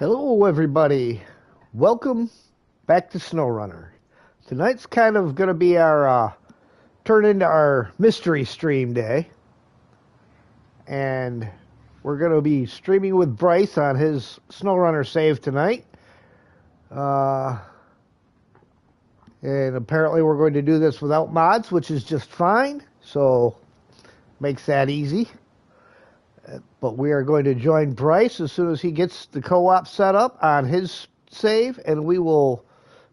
Hello, everybody. Welcome back to SnowRunner. Tonight's kind of going to be our turn into our mystery stream day, and we're going to be streaming with Bryce on his SnowRunner save tonight. Uh, and apparently, we're going to do this without mods, which is just fine. So, makes that easy. But we are going to join Bryce as soon as he gets the co-op set up on his save, and we will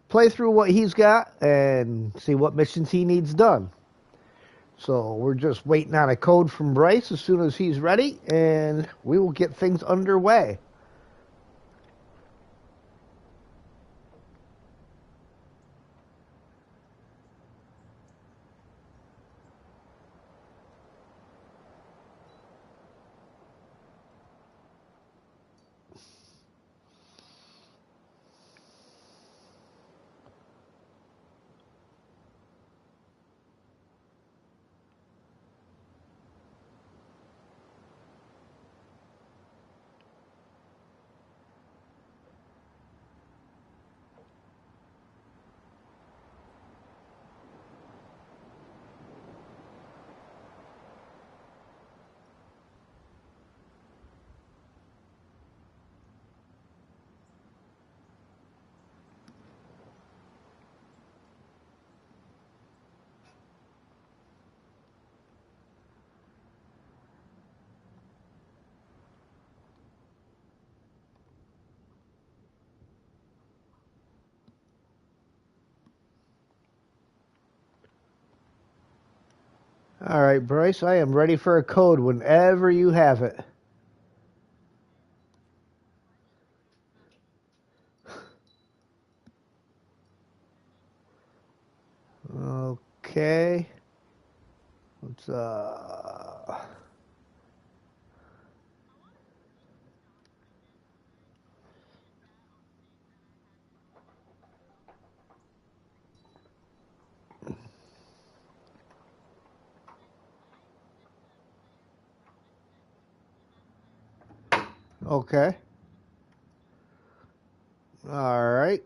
play through what he's got and see what missions he needs done. So we're just waiting on a code from Bryce as soon as he's ready, and we will get things underway. All right, Bryce, I am ready for a code whenever you have it. Okay. Let's okay. All right.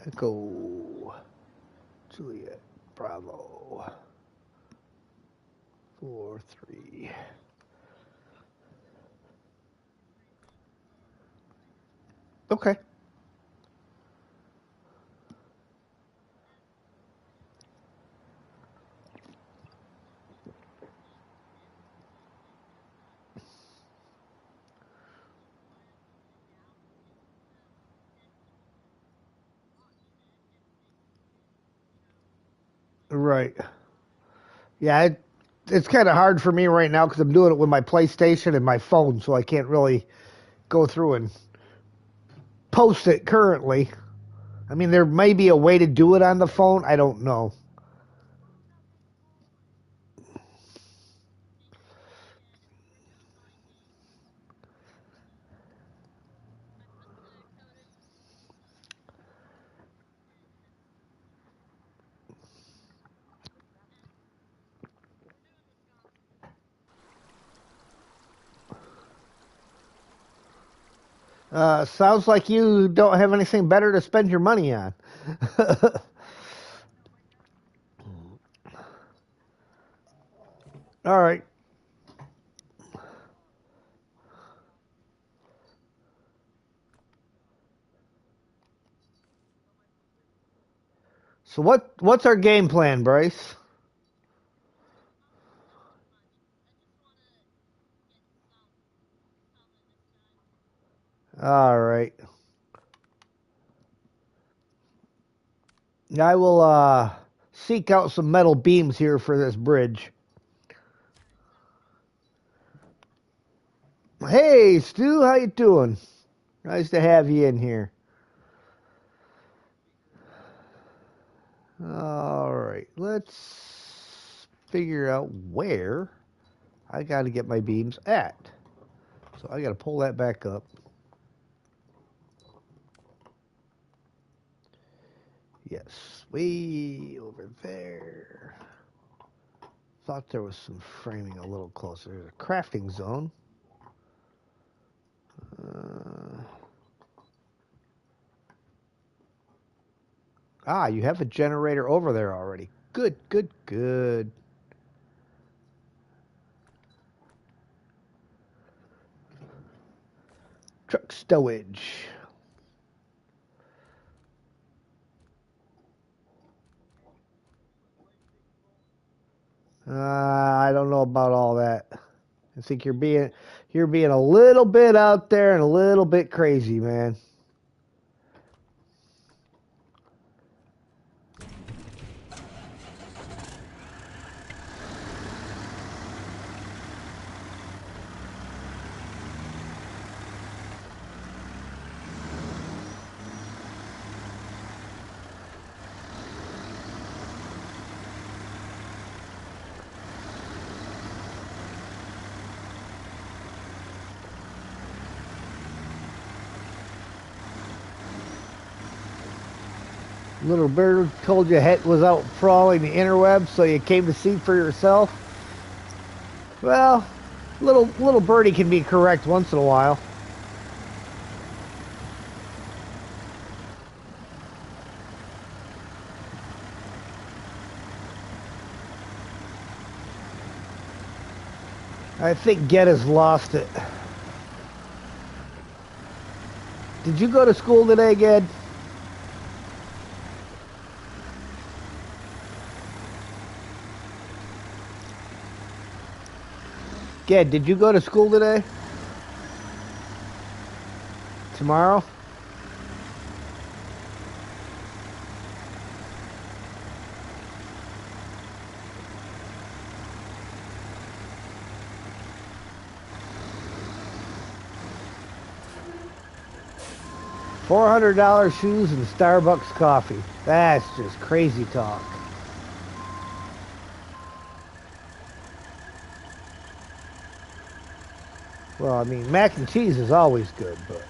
Echo Juliet Bravo 4-3. Okay. Right. Yeah, it's kind of hard for me right now because I'm doing it with my PlayStation and my phone, so I can't really go through and post it currently. I mean, there may be a way to do it on the phone. I don't know. Sounds like you don't have anything better to spend your money on. All right. So what's our game plan, Bryce? All right. I will seek out some metal beams here for this bridge. Hey, Stu, how you doing? Nice to have you in here. All right, let's figure out where I got to get my beams at. So I got to pull that back up. Yes, way over there. Thought there was some framing a little closer. There's a crafting zone. You have a generator over there already. Good, good, good. Truck stowage. I don't know about all that. I think you're being a little bit out there and a little bit crazy, man. Little bird told you Het was out trawling the interwebs, so you came to see for yourself. Well, little birdie can be correct once in a while. I think Get has lost it. Did you go to school today, Ged? Ged, did you go to school today? Tomorrow? $400 shoes and Starbucks coffee. That's just crazy talk. Well, I mean, mac and cheese is always good, but...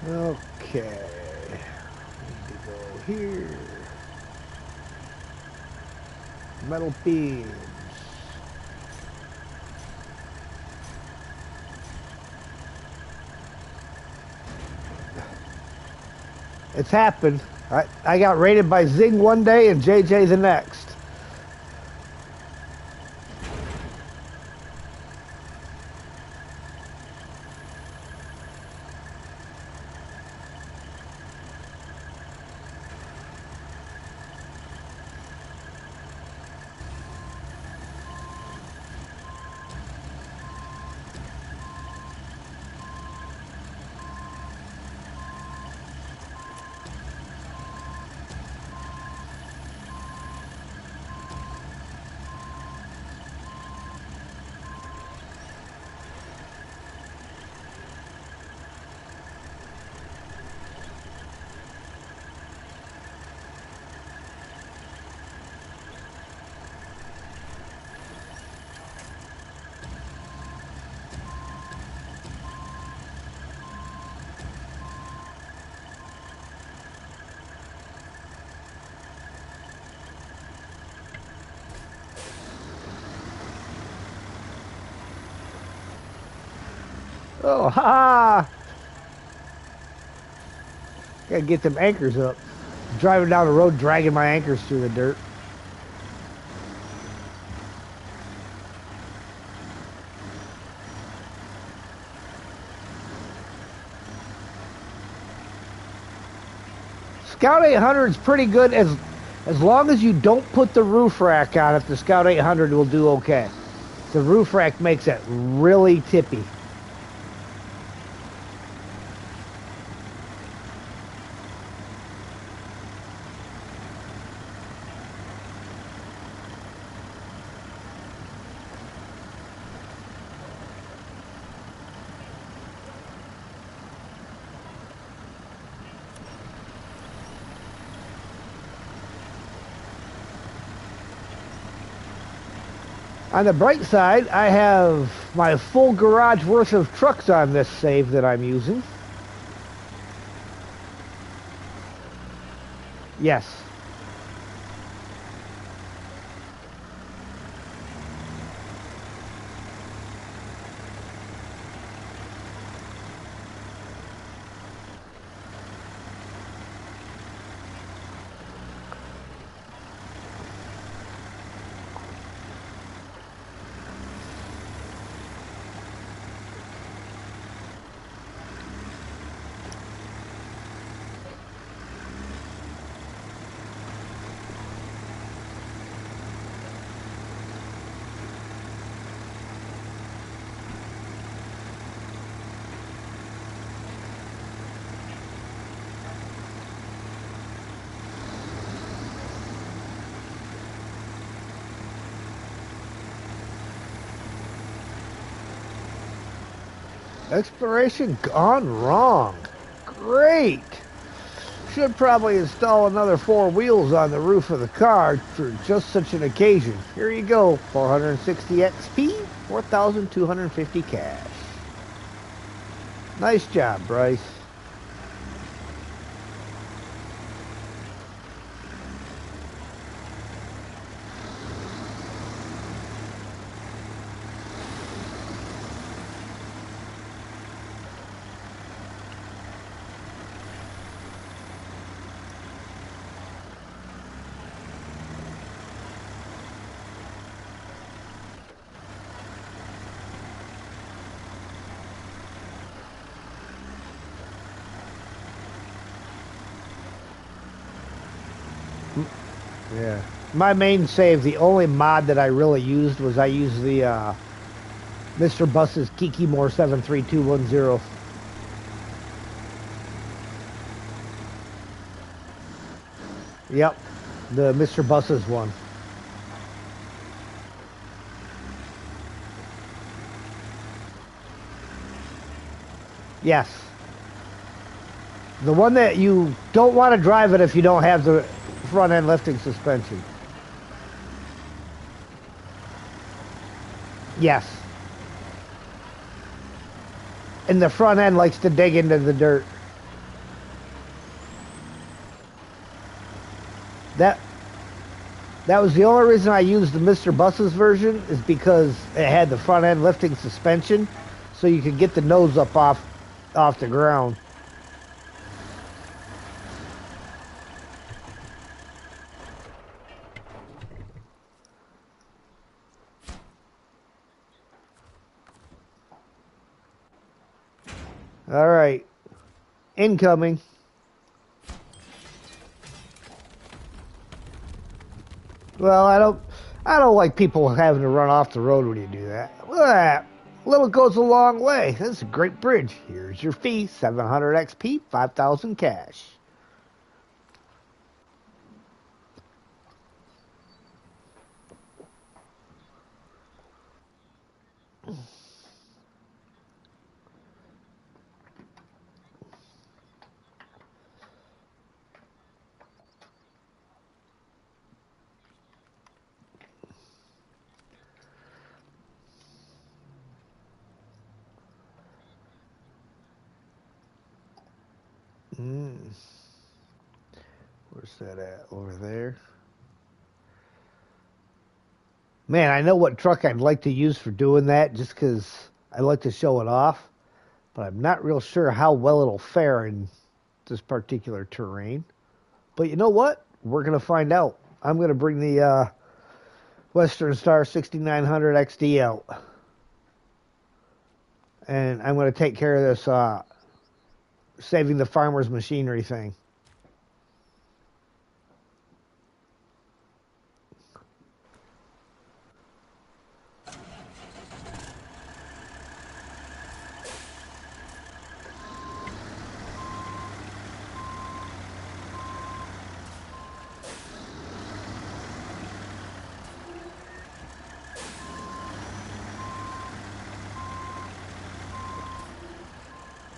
Okay. Need to go here. Metal beams. It's happened. I got raided by Zing one day and JJ the next. Oh, ha! Gotta get them anchors up. Driving down the road, dragging my anchors through the dirt. Scout 800 is pretty good as long as you don't put the roof rack on it. The Scout 800 will do okay. The roof rack makes it really tippy. On the bright side, I have my full garage worth of trucks on this save that I'm using. Yes. Exploration gone wrong. Great. Should probably install another 4 wheels on the roof of the car for just such an occasion. Here you go. 460 XP, 4,250 cash. Nice job, Bryce. Yeah. My main save, the only mod that I really used was I used the Mr. Bus's Kikimore 73210. Yep. The Mr. Bus's one. Yes. The one that you don't want to drive it if you don't have the front end lifting suspension. Yes. And the front end likes to dig into the dirt. That was the only reason I used the Mr. Bus's version is because it had the front end lifting suspension, so you could get the nose up off the ground. All right. Incoming. Well, I don't like people having to run off the road when you do that. Look at that. Little goes a long way. This is a great bridge. Here's your fee, 700 XP, 5,000 cash. Where's that at? Over there. Man, I know what truck I'd like to use for doing that just because I like to show it off, but I'm not real sure how well it'll fare in this particular terrain. But you know what? We're going to find out. I'm going to bring the Western Star 6900 XD out. And I'm going to take care of this saving the farmer's machinery thing.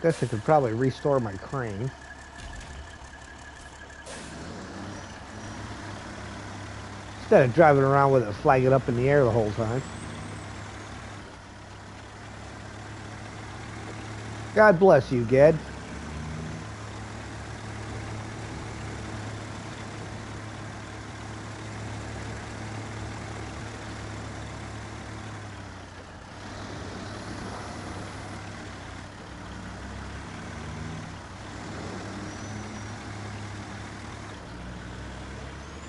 Guess I could probably restore my crane. Instead of driving around with it flagging up in the air the whole time. God bless you, Ged.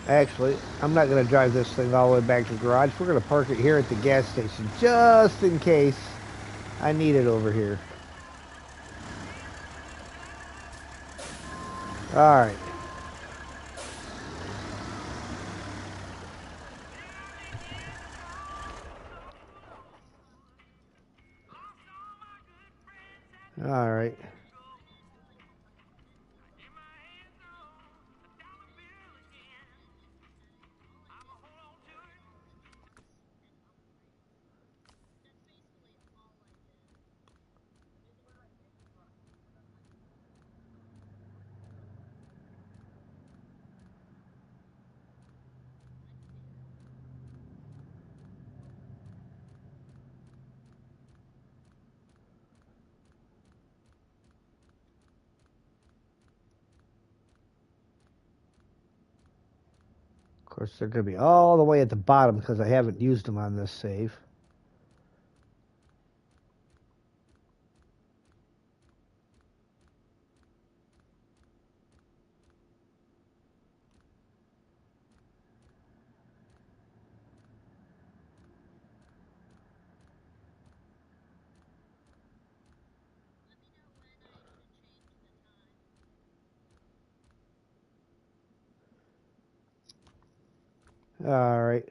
Actually, I'm not going to drive this thing all the way back to the garage. We're going to park it here at the gas station just in case I need it over here. All right. All right. Of course, they're going to be all the way at the bottom because I haven't used them on this save. All right.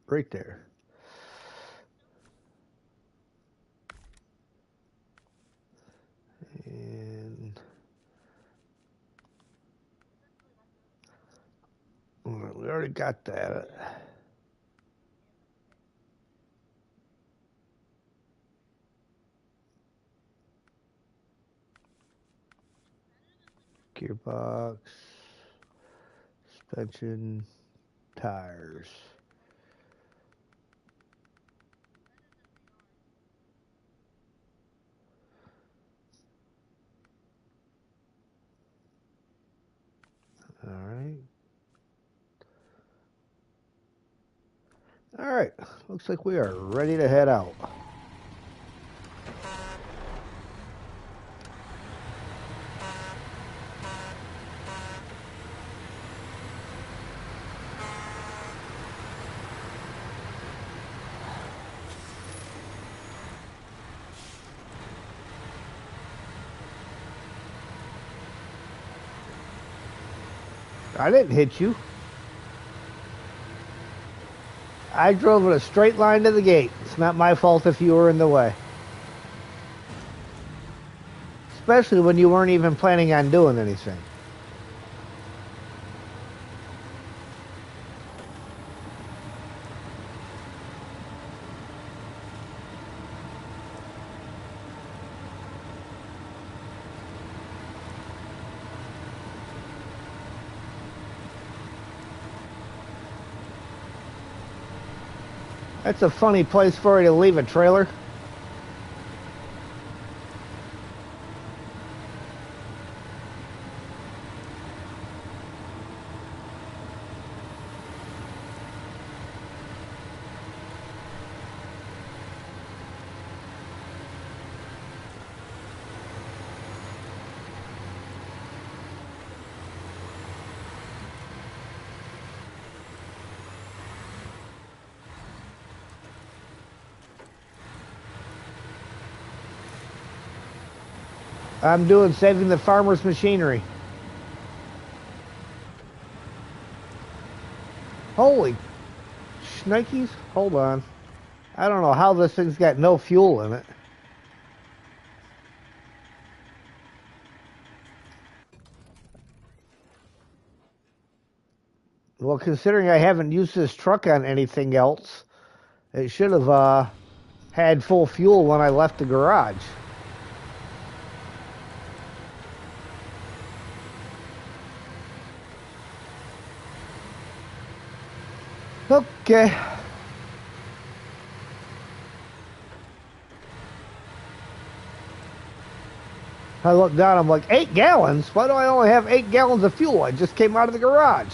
Right there. And we already got that. Gearbox, suspension, tires. All right. All right. Looks like we are ready to head out. I didn't hit you. I drove in a straight line to the gate. It's not my fault if you were in the way. Especially when you weren't even planning on doing anything. That's a funny place for you to leave a trailer. I'm doing saving the farmer's machinery. Holy shnikes. Hold on. I don't know how this thing's got no fuel in it. Well, considering I haven't used this truck on anything else, it should have had full fuel when I left the garage. Okay. I look down, I'm like, 8 gallons? Why do I only have 8 gallons of fuel? I just came out of the garage.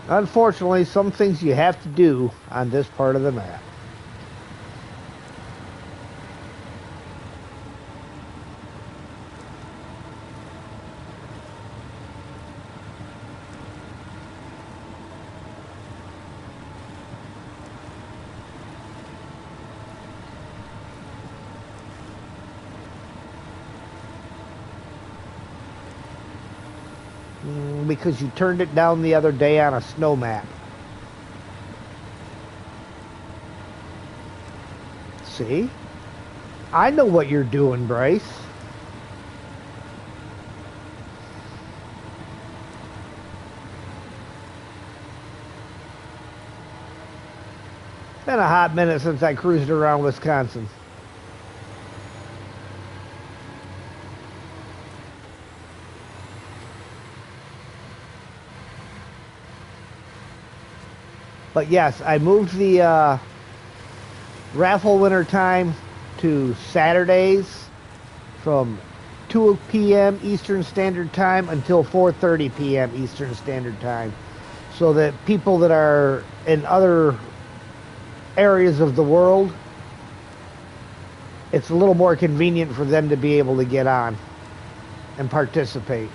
Unfortunately, some things you have to do on this part of the map. Because you turned it down the other day on a snow map. See? I know what you're doing, Bryce. Been a hot minute since I cruised around Wisconsin. But yes, I moved the raffle winter time to Saturdays from 2 p.m. Eastern Standard Time until 4:30 p.m. Eastern Standard Time, so that people that are in other areas of the world, it's a little more convenient for them to be able to get on and participate.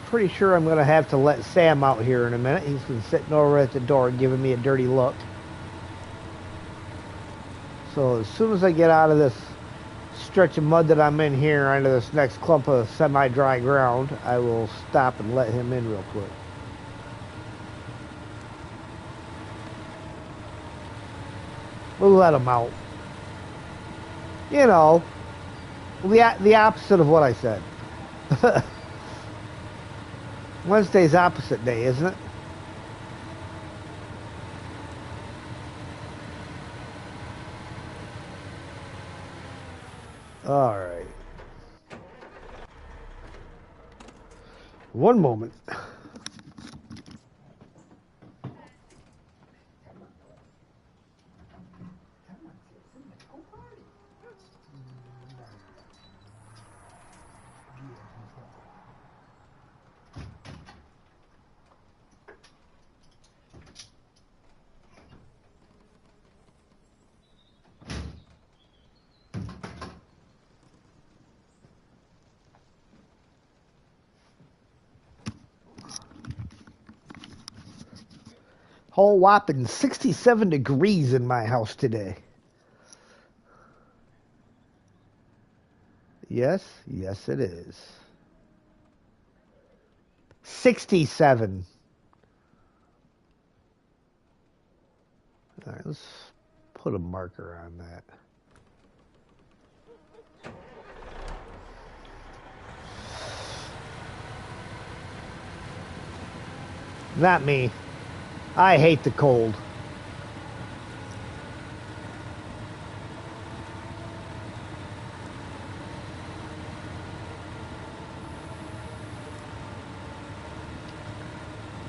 Pretty sure I'm going to have to let Sam out here in a minute. He's been sitting over at the door giving me a dirty look. So as soon as I get out of this stretch of mud that I'm in here onto this next clump of semi-dry ground, I will stop and let him in real quick. We'll let him out. You know, the opposite of what I said. Wednesday's opposite day, isn't it? All right. One moment. Whole whopping 67 degrees in my house today. Yes, yes it is. 67. All right, let's put a marker on that. Not me. I hate the cold.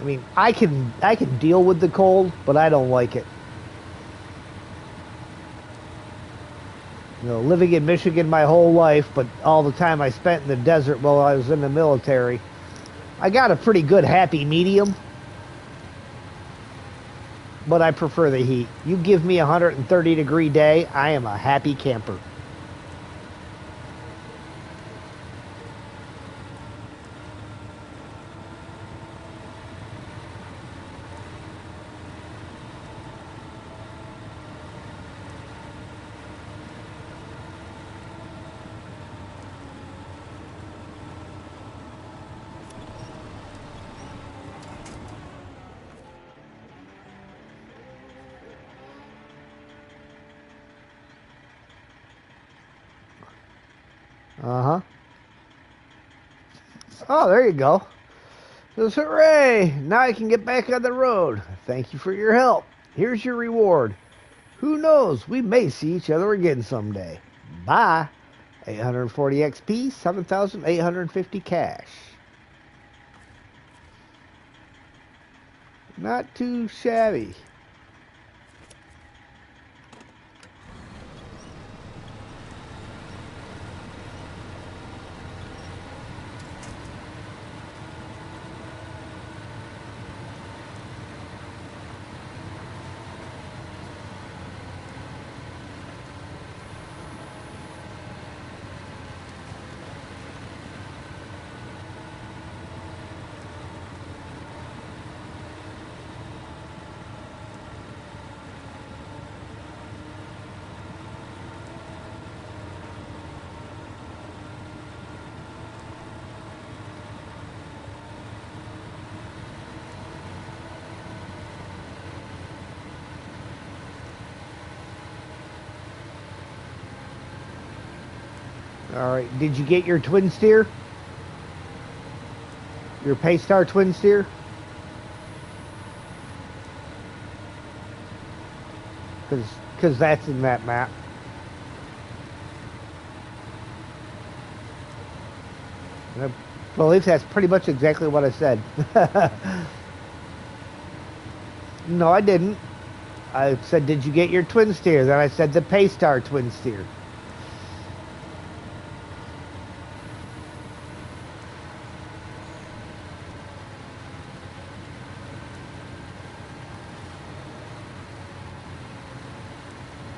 I mean, I can deal with the cold, but I don't like it. You know, living in Michigan my whole life, but all the time I spent in the desert while I was in the military, I got a pretty good happy medium, but I prefer the heat. You give me a 130-degree day, I am a happy camper. Uh-huh. Oh, there you go. Says, hooray! Now I can get back on the road. Thank you for your help. Here's your reward. Who knows? We may see each other again someday. Bye. 840 XP, 7,850 cash. Not too shabby. All right. Did you get your twin steer? Your Paystar twin steer? Because that's in that map. And I believe that's pretty much exactly what I said. No, I didn't. I said, did you get your twin steer? Then I said the Paystar twin steer.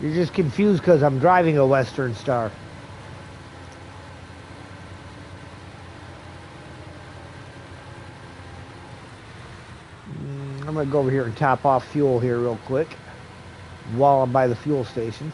You're just confused because I'm driving a Western Star. I'm going to go over here and top off fuel here real quick while I'm by the fuel station.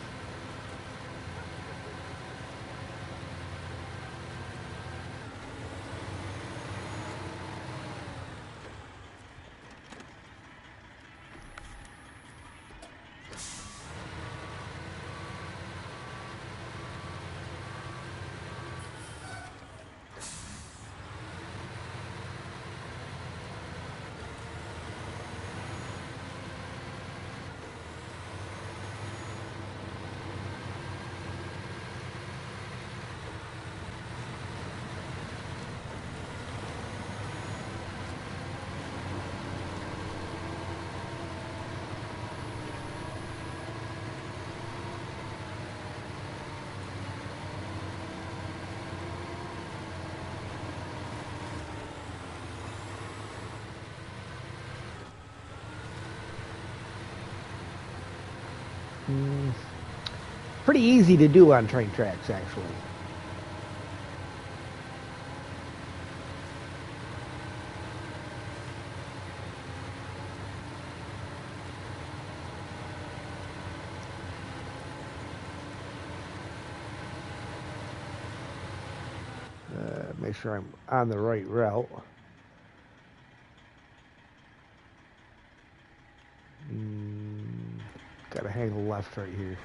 Pretty easy to do on train tracks, actually. Make sure I'm on the right route. Gotta hang a left right here.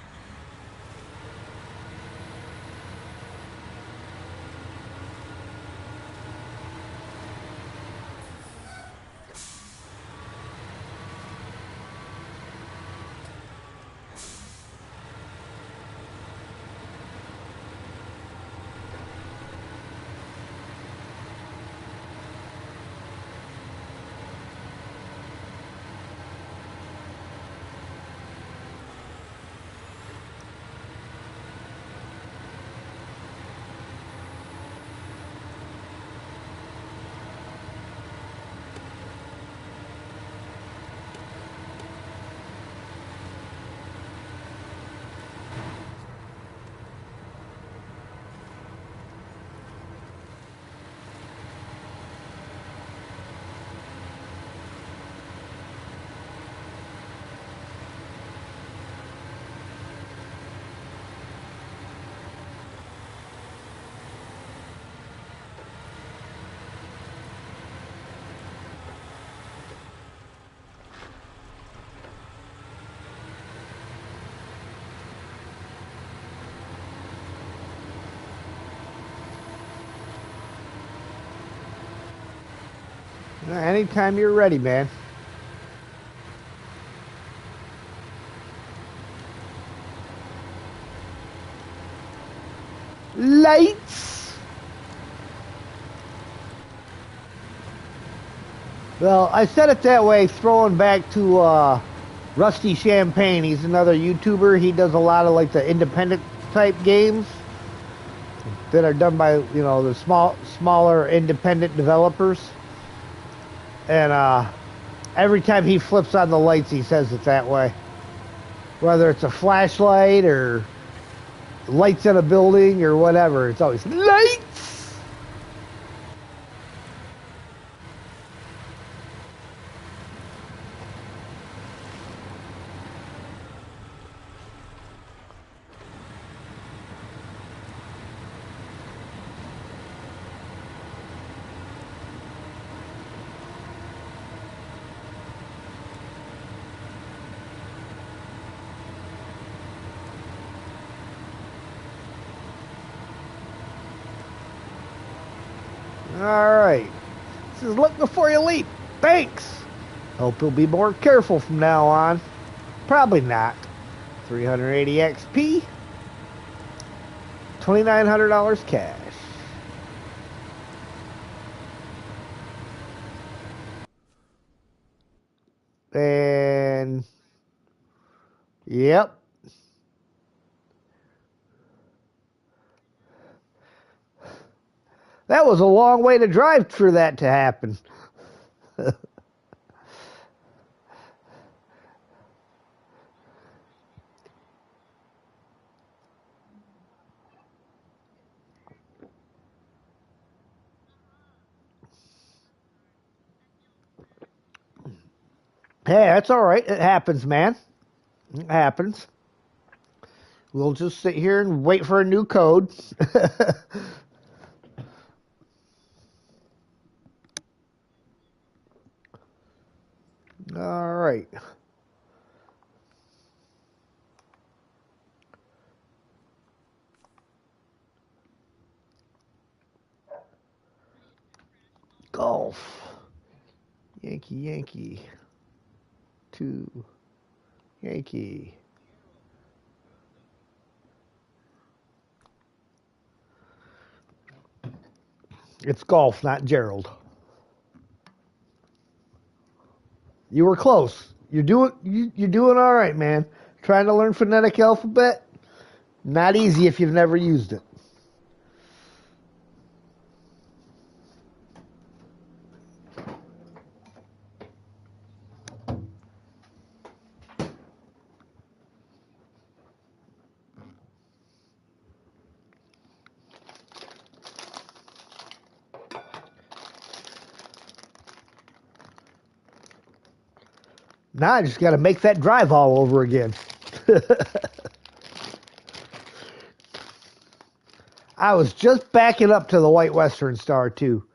Anytime you're ready, man. Lights! Well, I said it that way, throwing back to Rusty Champagne. He's another YouTuber. He does a lot of like the independent type games that are done by, the smaller independent developers. And every time he flips on the lights, he says it that way. Whether it's a flashlight or lights in a building or whatever, it's always lights. All right. This is look before you leap. Thanks. Hope you'll be more careful from now on. Probably not. 380 XP. $2,900 cash. And yep. That was a long way to drive for that to happen. Hey, that's all right. It happens, man. It happens. We'll just sit here and wait for a new code. All right. Golf. Yankee, Yankee. 2. Yankee. It's golf, not Gerald. You were close. You're doing all right, man. Trying to learn phonetic alphabet? Not easy if you've never used it. Now I just got to make that drive all over again. I was just backing up to the White Western Star, too.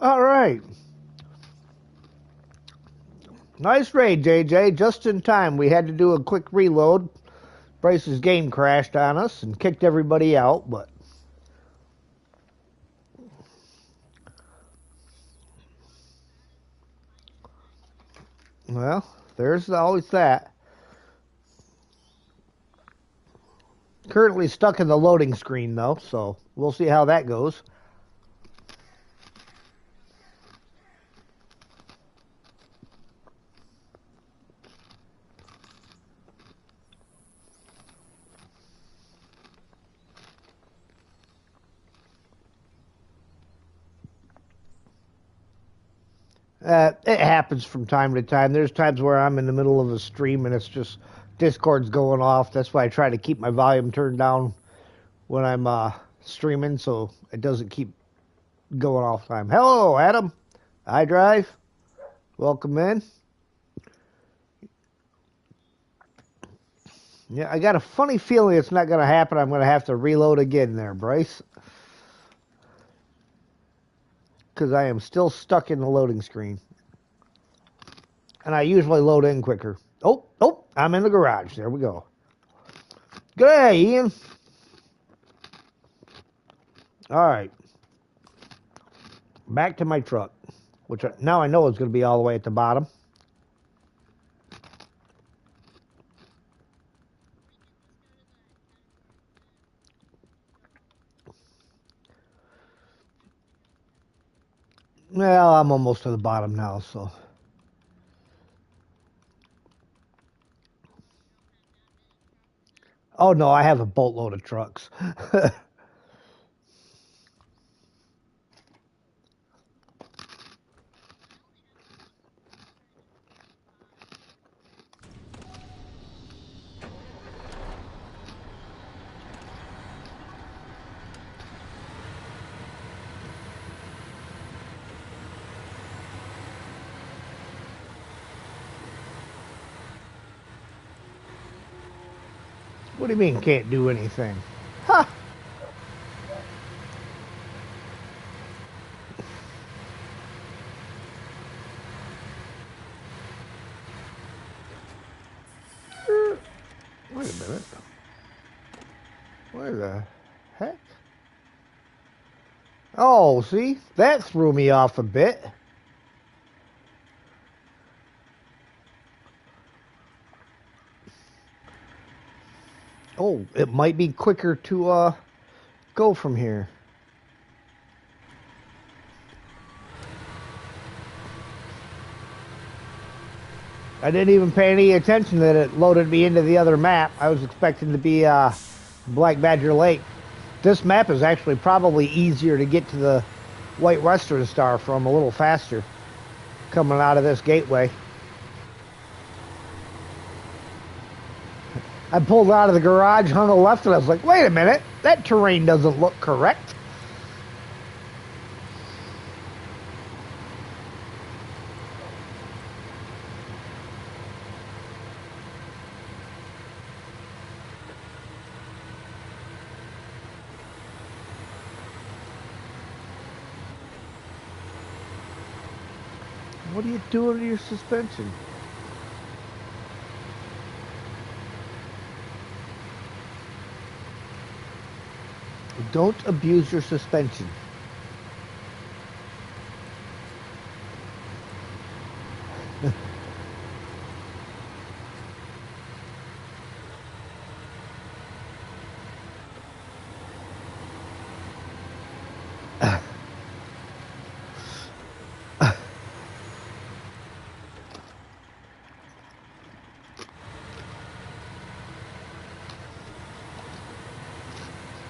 All right. Nice raid, JJ. Just in time. We had to do a quick reload. Bryce's game crashed on us and kicked everybody out, but well, there's always that. Currently stuck in the loading screen though, so we'll see how that goes. It happens from time to time. There's times where I'm in the middle of a stream and it's just Discord's going off. That's why I try to keep my volume turned down when I'm streaming so it doesn't keep going off time. Hello, Adam. iDrive. Welcome in. Yeah, I got a funny feeling it's not going to happen. I'm going to have to reload again there, Bryce. Because I am still stuck in the loading screen. And I usually load in quicker. Oh, I'm in the garage. There we go. Good day, Ian. All right. Back to my truck, which now I know is going to be all the way at the bottom. Well, I'm almost to the bottom now, so. Oh, no, I have a boatload of trucks. What do you mean can't do anything? Ha! Wait a minute. Where the heck? Oh, see? That threw me off a bit. Oh, it might be quicker to go from here. I didn't even pay any attention that it loaded me into the other map. I was expecting to be Black Badger Lake. This map is actually probably easier to get to the White Western Star from, a little faster coming out of this gateway. I pulled out of the garage, hung a left, and I was like, wait a minute, that terrain doesn't look correct. What are you doing to your suspension? Don't abuse your suspension.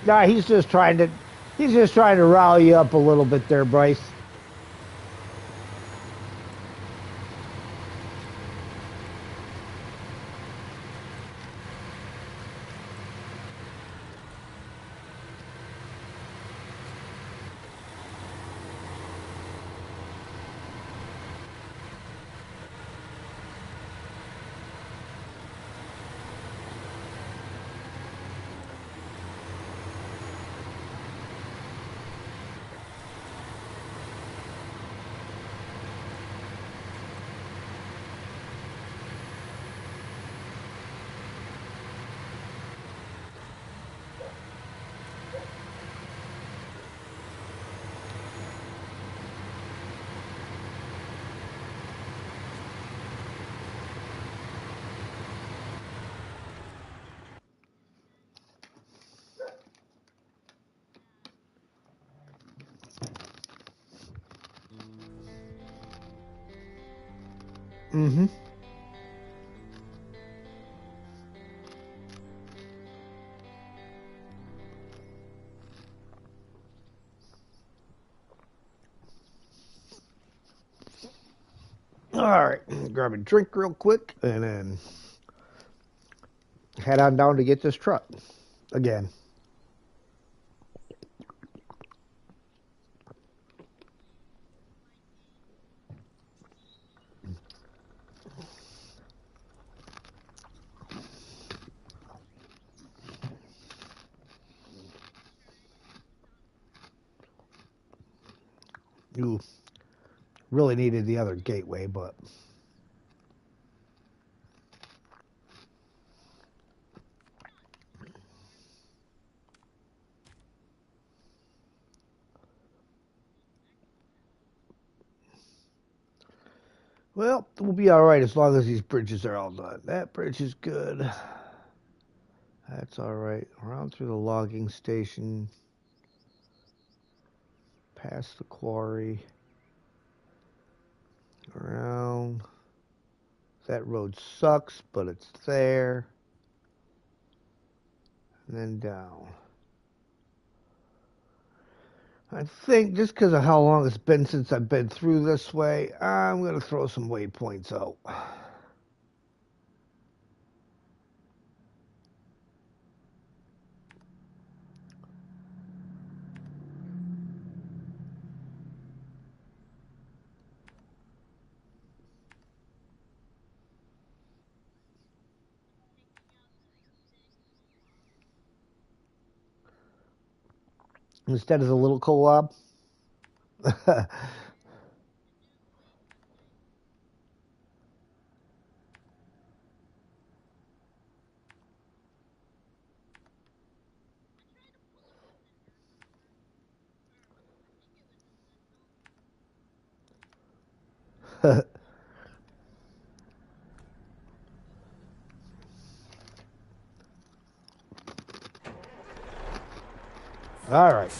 Nah, he's just trying to rile you up a little bit there, Bryce. Mm-hmm. All right, grab a drink real quick and then head on down to get this truck again. You really needed the other gateway, but well, we'll be all right as long as these bridges are all done. That bridge is good. That's all right. Around through the logging station, past the quarry, around. That road sucks, but it's there. And then down. I think just because of how long it's been since I've been through this way, I'm going to throw some waypoints out. Instead of the little co-op. All right.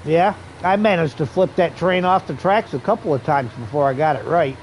Yeah, I managed to flip that train off the tracks a couple of times before I got it right.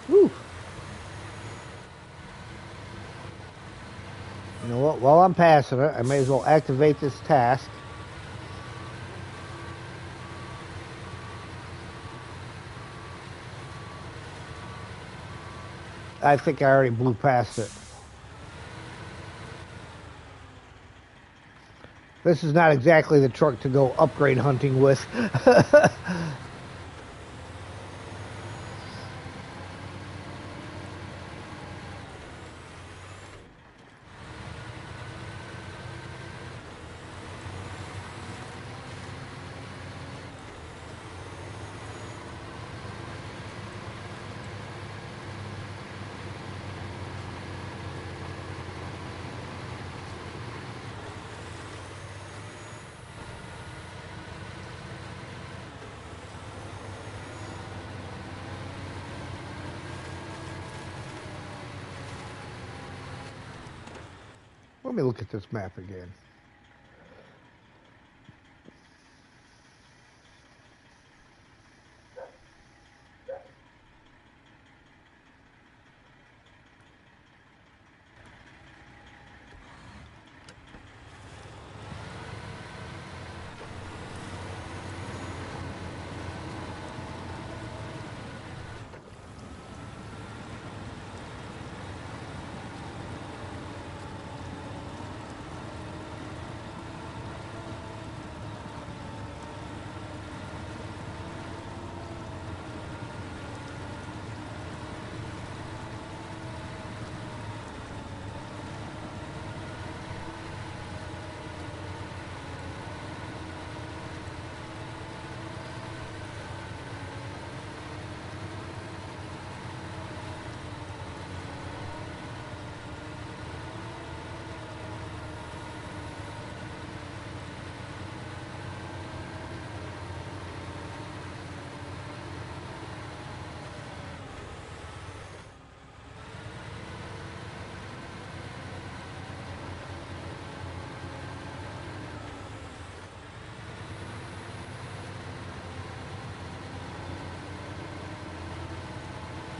Whew. You know what? While I'm passing it, I may as well activate this task. I think I already blew past it. This is not exactly the truck to go upgrade hunting with. Let me look at this map again.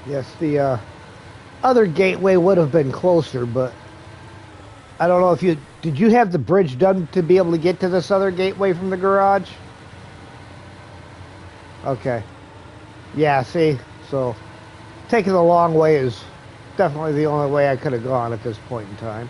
Yes, the other gateway would have been closer, but I don't know if you did you have the bridge done to be able to get to this other gateway from the garage? Okay. Yeah, see, so taking the long way is definitely the only way I could have gone at this point in time.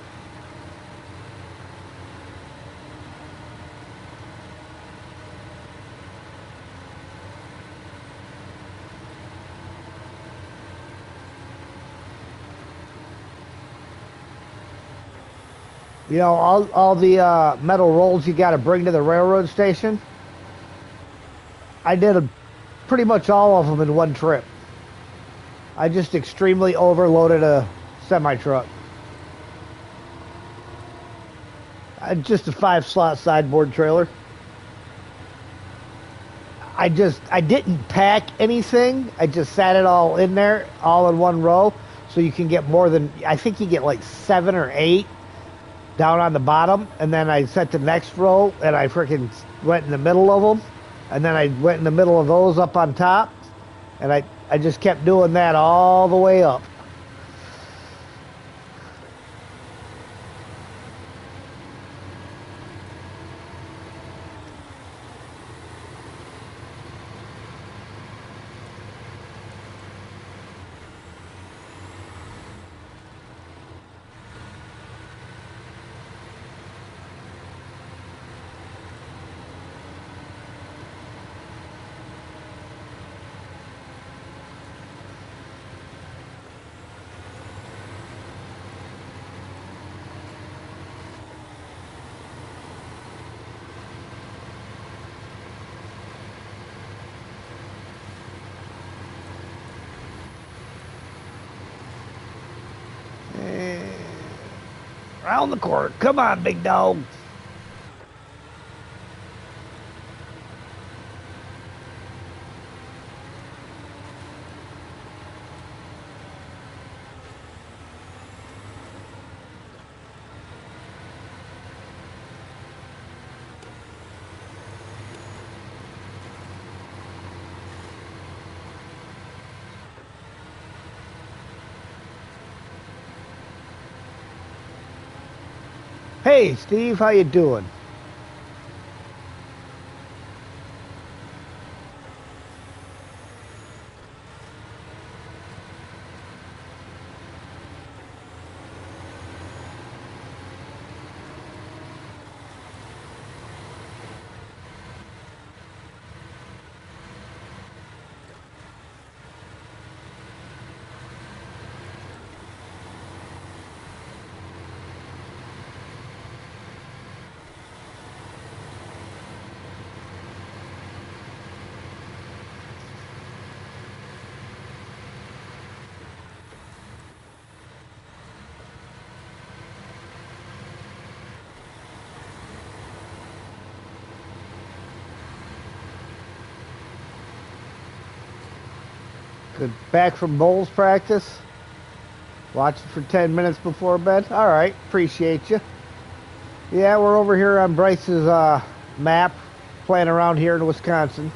You know, all the metal rolls you got to bring to the railroad station. I did pretty much all of them in one trip. I just extremely overloaded a semi truck. Just a 5 slot sideboard trailer. I didn't pack anything. I just sat it all in there, all in one row, so you can get more than I think you get like 7 or 8 down on the bottom, and then I set the next row, and I freaking went in the middle of them, and then I went in the middle of those up on top, and I just kept doing that all the way up. And around the corner. Come on, big dog. Hey, Steve, how you doing? Good. Back from bowls practice. Watching for 10 minutes before bed. All right, appreciate you. Yeah, we're over here on Bryce's map, playing around here in Wisconsin.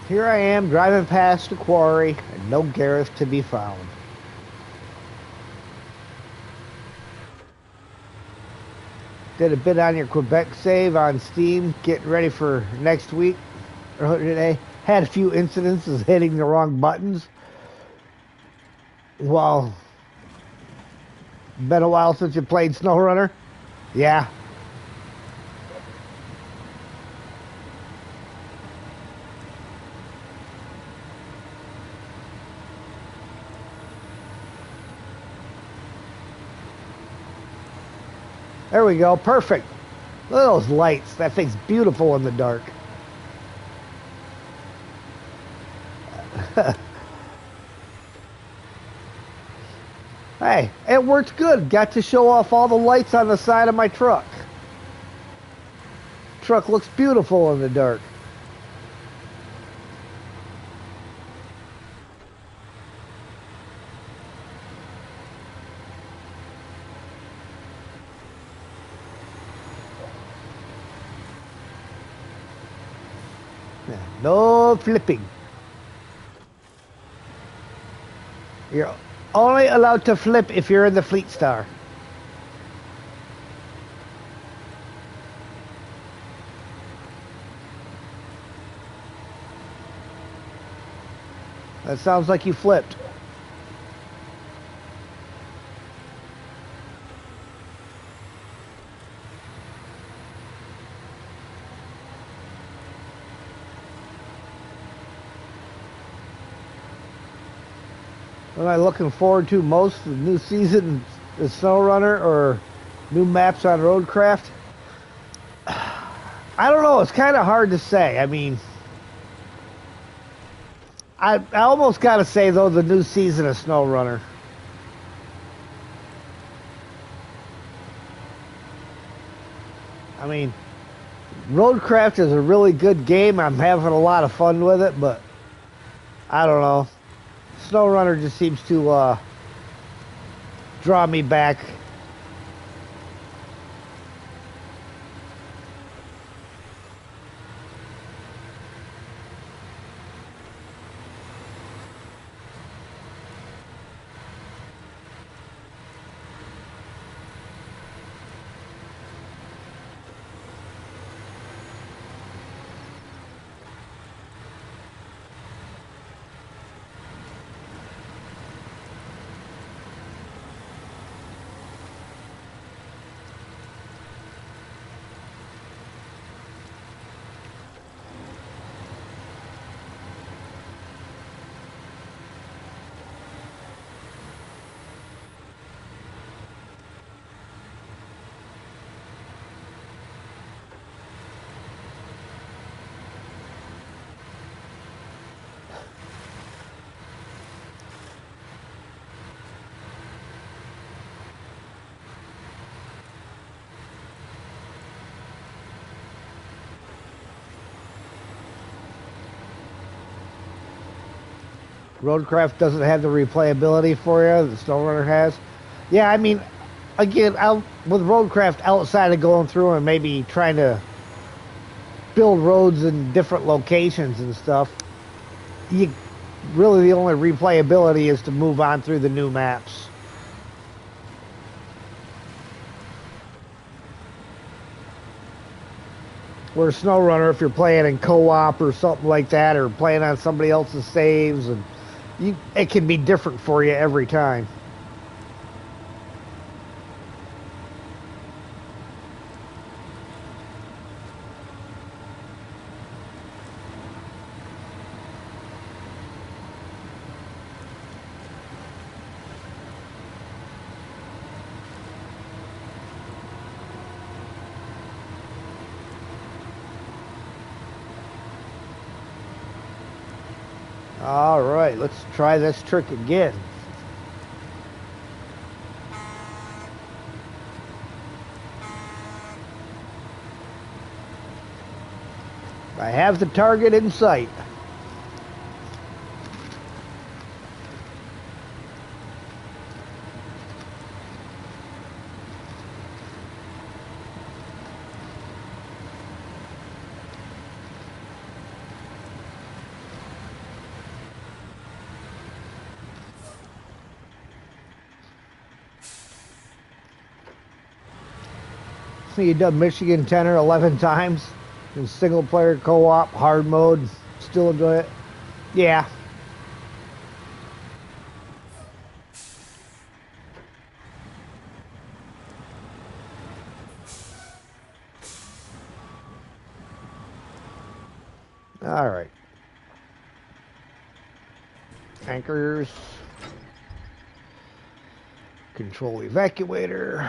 Here I am driving past the quarry, and no Gareth to be found. Did a bit on your Quebec save on Steam, getting ready for next week. today. Had a few incidences hitting the wrong buttons. Well, been a while since you played SnowRunner. Yeah. There we go. Perfect. Look at those lights. That thing's beautiful in the dark. Hey, it worked good. Got to show off all the lights on the side of my truck. Truck looks beautiful in the dark. No flipping. You're only allowed to flip if you're in the Fleet Star. That sounds like you flipped. What am I looking forward to most? The new season, the SnowRunner, or new maps on Roadcraft? I don't know. It's kind of hard to say. I mean, I almost got to say, though, the new season of SnowRunner. I mean, Roadcraft is a really good game. I'm having a lot of fun with it, but I don't know. SnowRunner just seems to draw me back. Roadcraft doesn't have the replayability for you that SnowRunner has. Yeah, I mean, again, with Roadcraft, outside of going through and maybe trying to build roads in different locations and stuff, you really the only replayability is to move on through the new maps. Where SnowRunner, if you're playing in co-op or something like that, or playing on somebody else's saves, and it can be different for you every time. All right, let's try this trick again. I have the target in sight. You've done Michigan 10 or 11 times. In single player co-op, hard mode, still enjoy it. Yeah. All right. Anchors. Control evacuator.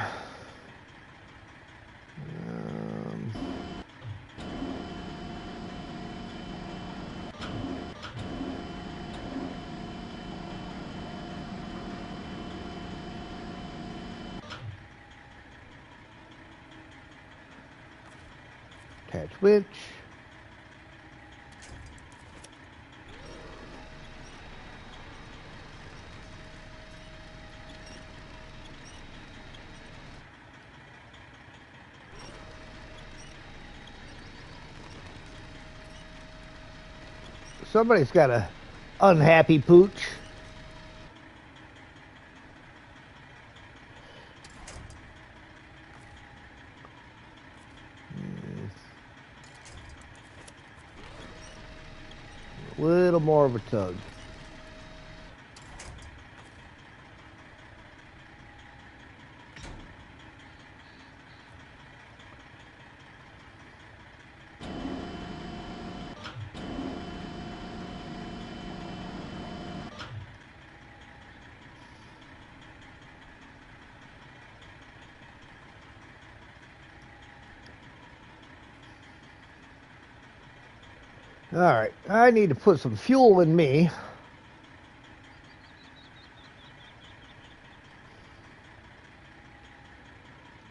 Attach winch. Somebody's got a unhappy pooch. A little more of a tug. All right, I need to put some fuel in me.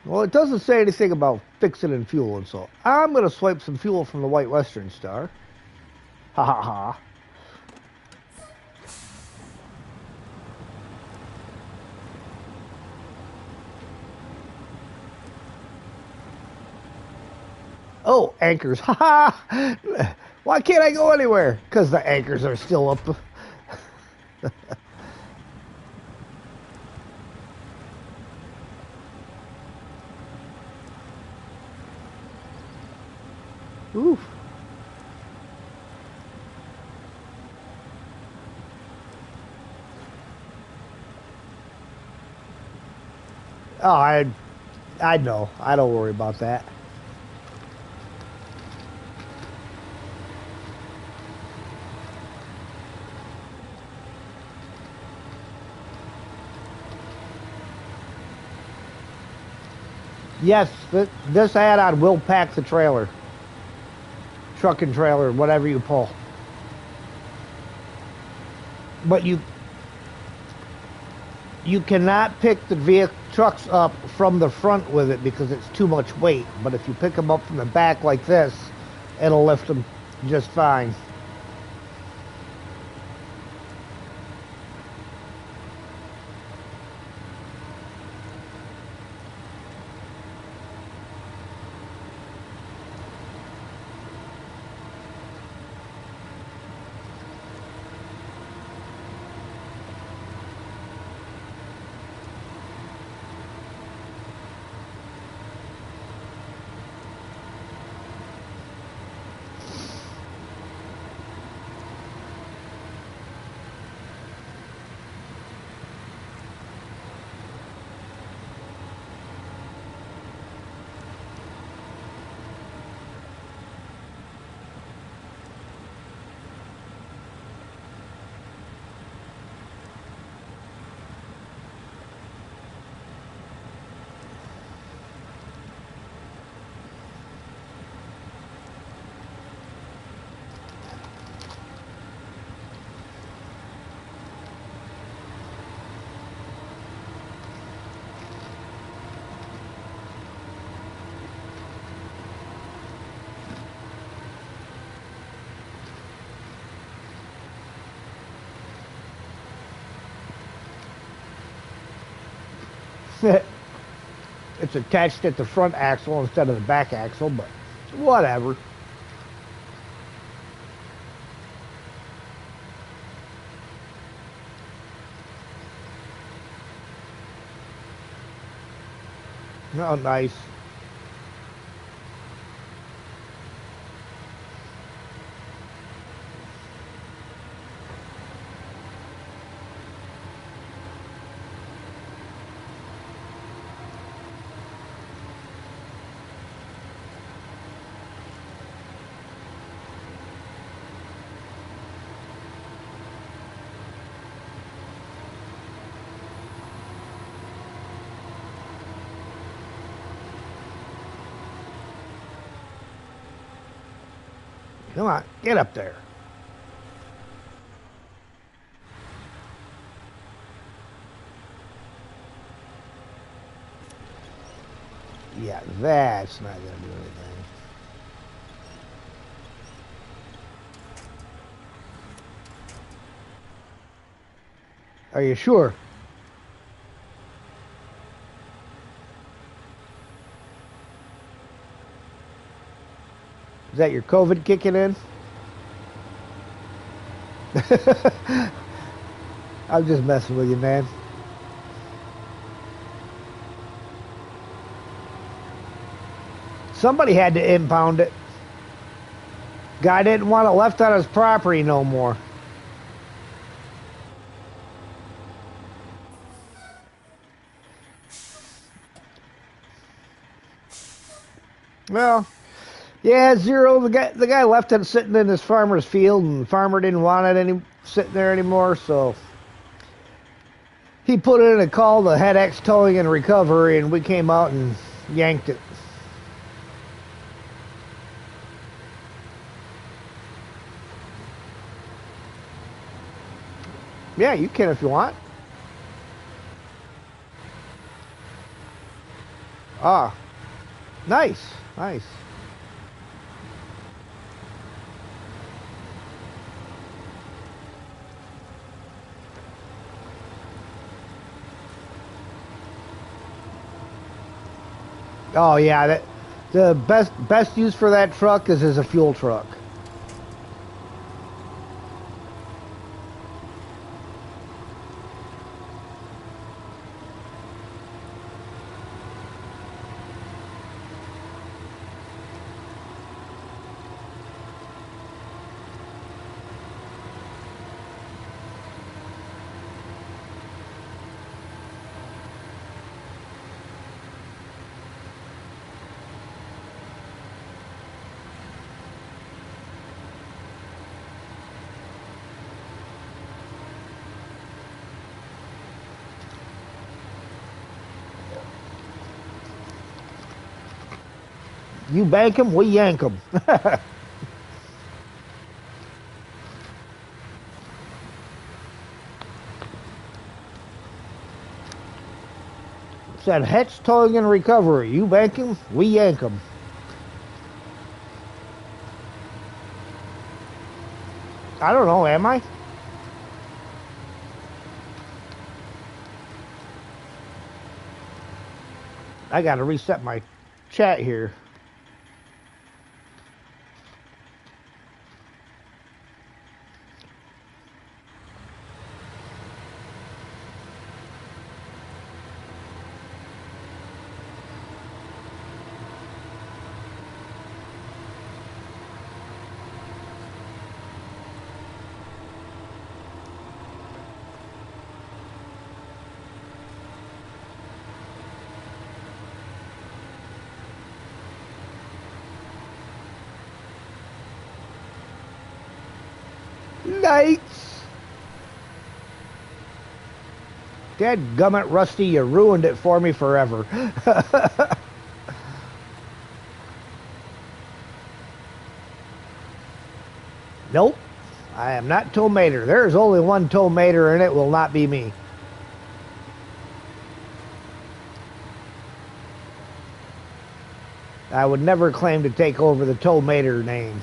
Well, it doesn't say anything about fixing and fueling, so I'm going to swipe some fuel from the White Western Star. Ha ha ha. Oh, anchors. Ha ha. Why can't I go anywhere? Because the anchors are still up. Oof. Oh, I know. I don't worry about that. Yes, this add-on will pack the trailer. Truck and trailer, whatever you pull. But you cannot pick the trucks up from the front with it because it's too much weight. But if you pick them up from the back like this, it'll lift them just fine. It's attached at the front axle instead of the back axle, but whatever. Oh, nice. Come on, get up there. Yeah, that's not going to do anything. Are you sure? Is that your COVID kicking in? I'm just messing with you, man. Somebody had to impound it. Guy didn't want it left on his property no more. Well, yeah, Zero. The guy left it sitting in his farmer's field, and the farmer didn't want it sitting there anymore. So he put in a call to HeadX Towing and Recovery, and we came out and yanked it. Yeah, you can if you want. Ah, nice, nice. Oh yeah, the best use for that truck is as a fuel truck. You bank 'em, we yank 'em. Said Hetch Towing and Recovery. You bank 'em, we yank 'em. I don't know, am I? I gotta reset my chat here. Nights. Dadgummit, Rusty, you ruined it for me forever. Nope. I am not Tomater. There is only one Tomater, and it will not be me. I would never claim to take over the Tomater name.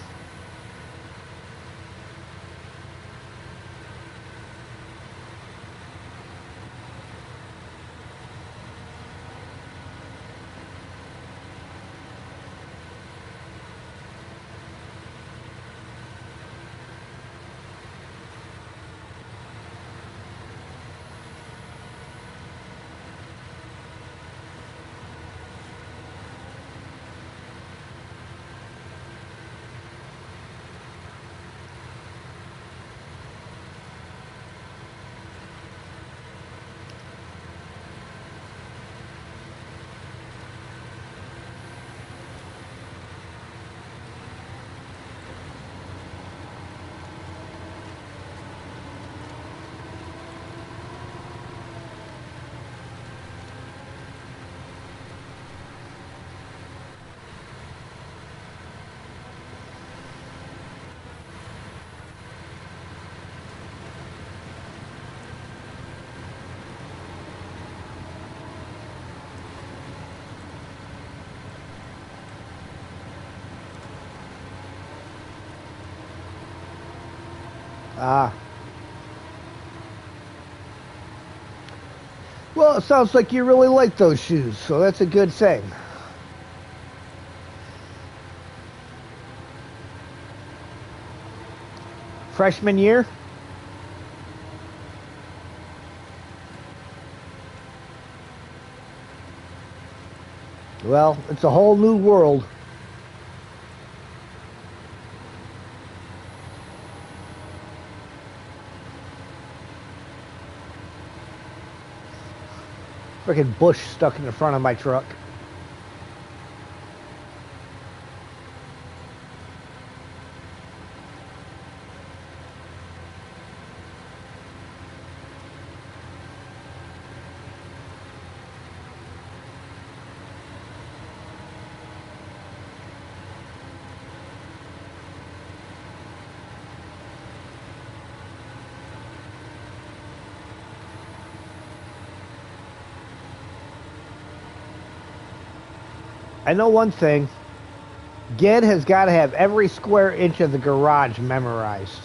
Ah. Well, it sounds like you really like those shoes, so that's a good thing. Freshman year? Well, it's a whole new world. Freaking bush stuck in the front of my truck. I know one thing. Ged has got to have every square inch of the garage memorized.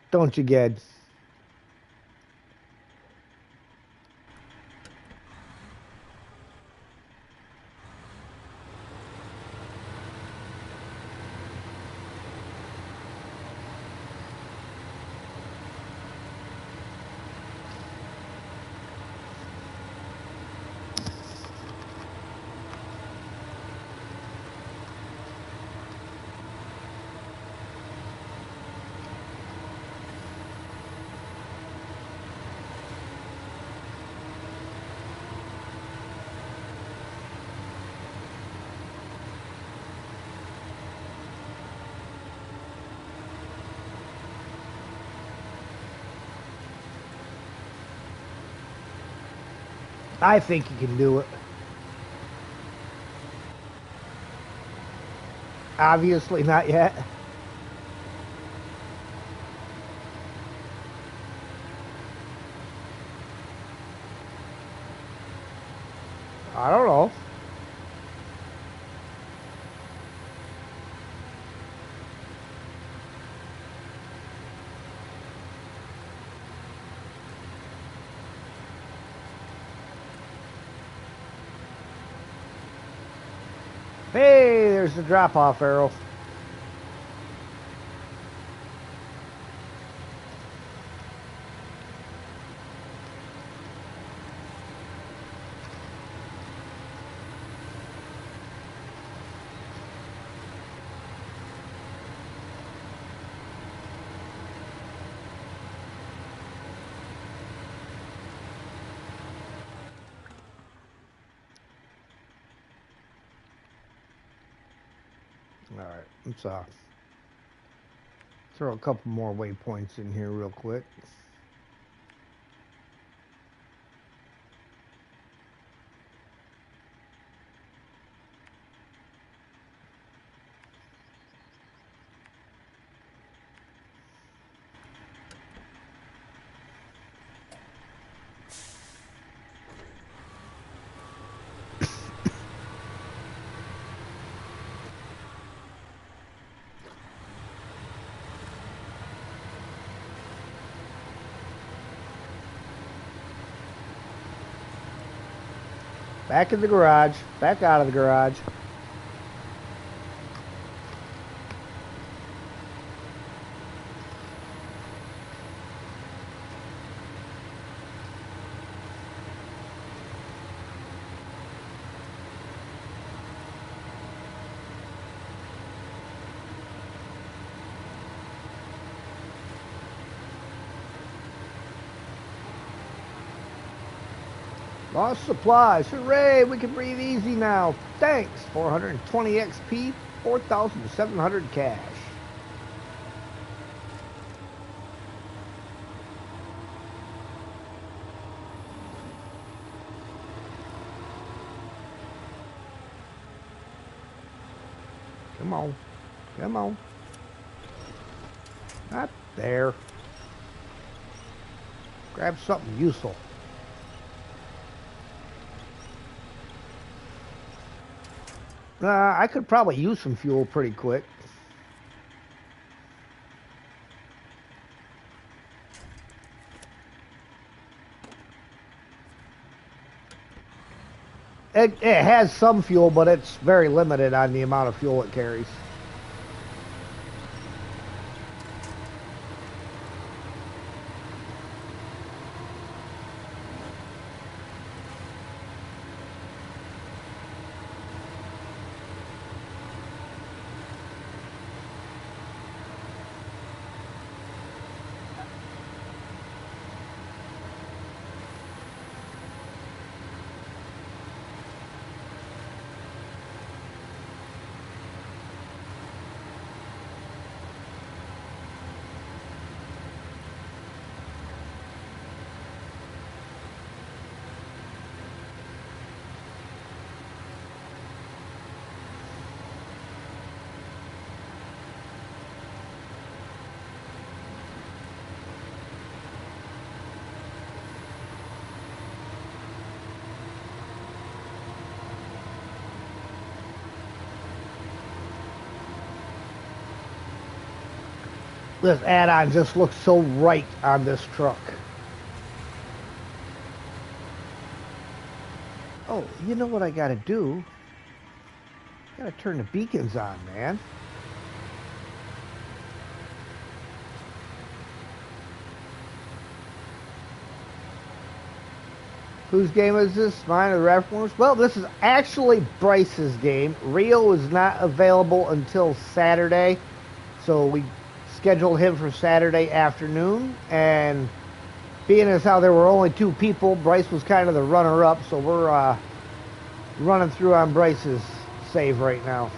Don't you, Ged? I think you can do it. Obviously not yet. I don't know. Hey, there's the drop-off arrow. All right, let's throw a couple more waypoints in here real quick. Back in the garage, back out of the garage. Lost supplies. Hooray, we can breathe easy now. Thanks. 420 XP, 4,700 cash. Come on. Come on. Not there. Grab something useful. I could probably use some fuel pretty quick. It has some fuel, but it's very limited on the amount of fuel it carries. This add-on just looks so right on this truck. Oh, you know what I gotta do? I gotta turn the beacons on, man. Whose game is this? Mine or the Reformers? Well, this is actually Bryce's game. Rio is not available until Saturday, so we scheduled him for Saturday afternoon. And being as how there were only 2 people, Bryce was kind of the runner-up, so we're running through on Bryce's save right now.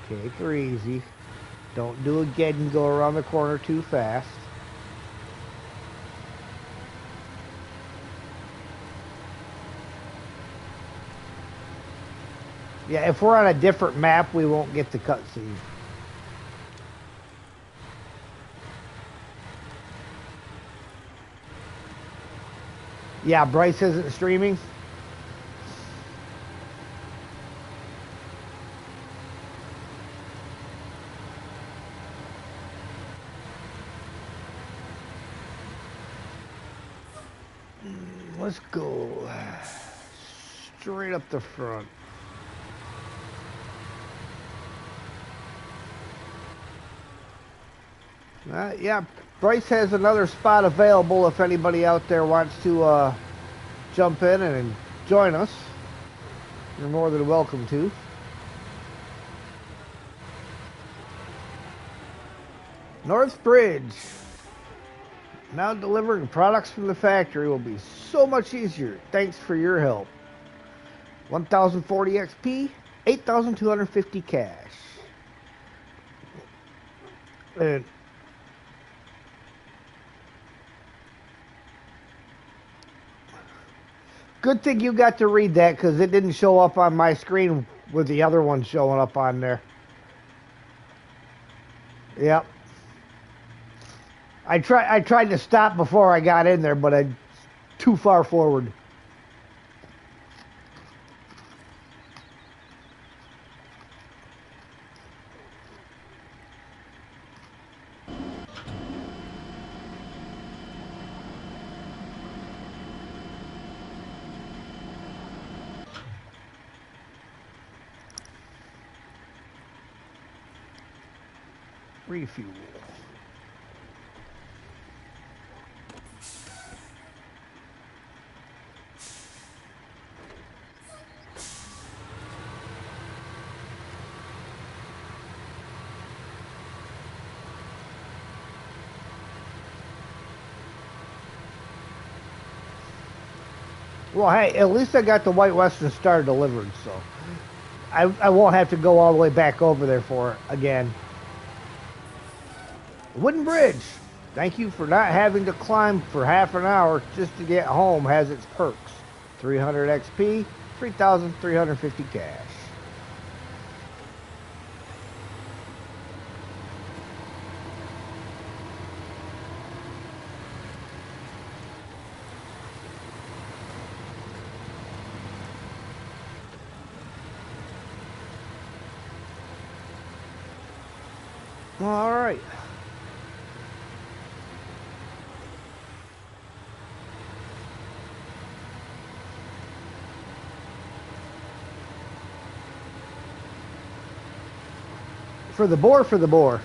Take her easy. Don't do a get and go around the corner too fast. Yeah, if we're on a different map, we won't get the cutscene. Yeah, Bryce isn't streaming. Let's go straight up the front. Yeah, Bryce has another spot available if anybody out there wants to jump in and join us. You're more than welcome to. North Bridge. Now delivering products from the factory will be so much easier. Thanks for your help. 1,040 XP, 8,250 cash. And good thing you got to read that because it didn't show up on my screen with the other one showing up on there. Yep. I tried to stop before I got in there, but I too far forward. Refuel. Well, hey, at least I got the White Western Star delivered, so I won't have to go all the way back over there for it again. Wooden Bridge. Thank you for not having to climb for half an hour just to get home has its perks. 300 XP, 3,350 cash. All right. For the boar, for the boar.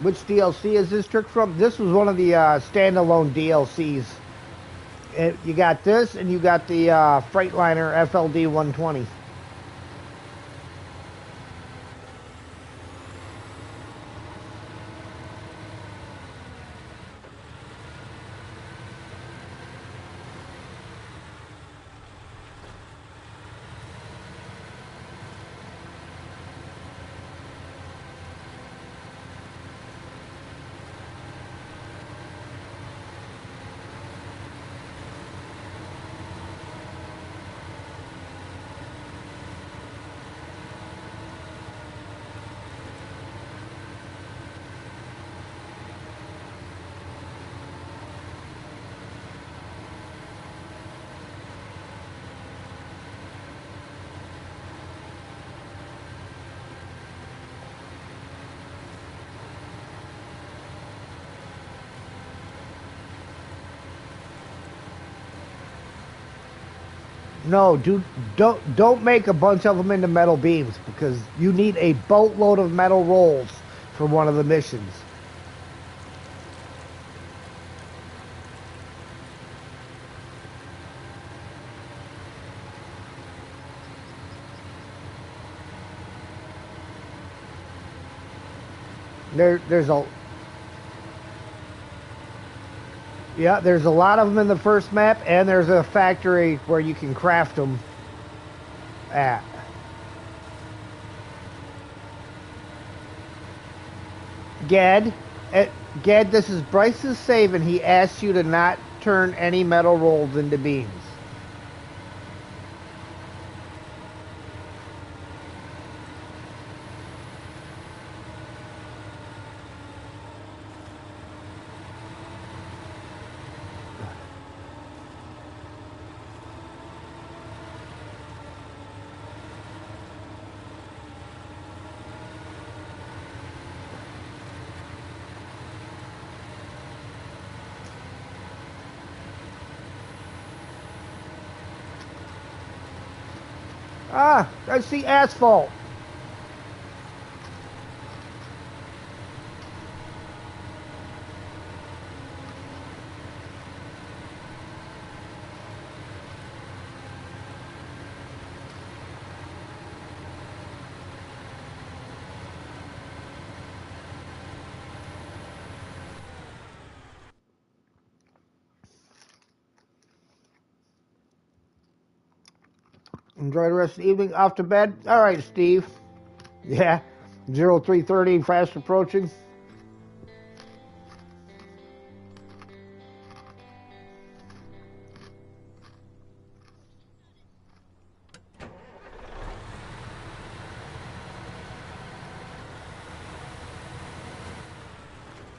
Which DLC is this trick from? This was one of the standalone DLCs. You got this, and you got the Freightliner FLD 120. No, dude, don't make a bunch of them into metal beams because you need a boatload of metal rolls for one of the missions. There's a yeah, there's a lot of them in the first map, and there's a factory where you can craft them at. Gad, Gad, this is Bryce's save, and he asks you to not turn any metal rolls into beams. Ah, I see asphalt. Enjoy the rest of the evening. Off to bed. All right, Steve. Yeah. 0330, fast approaching.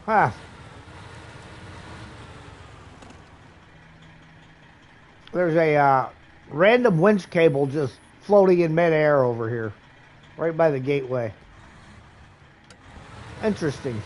Ah. There's a random winch cable just floating in midair over here, right by the gateway. Interesting.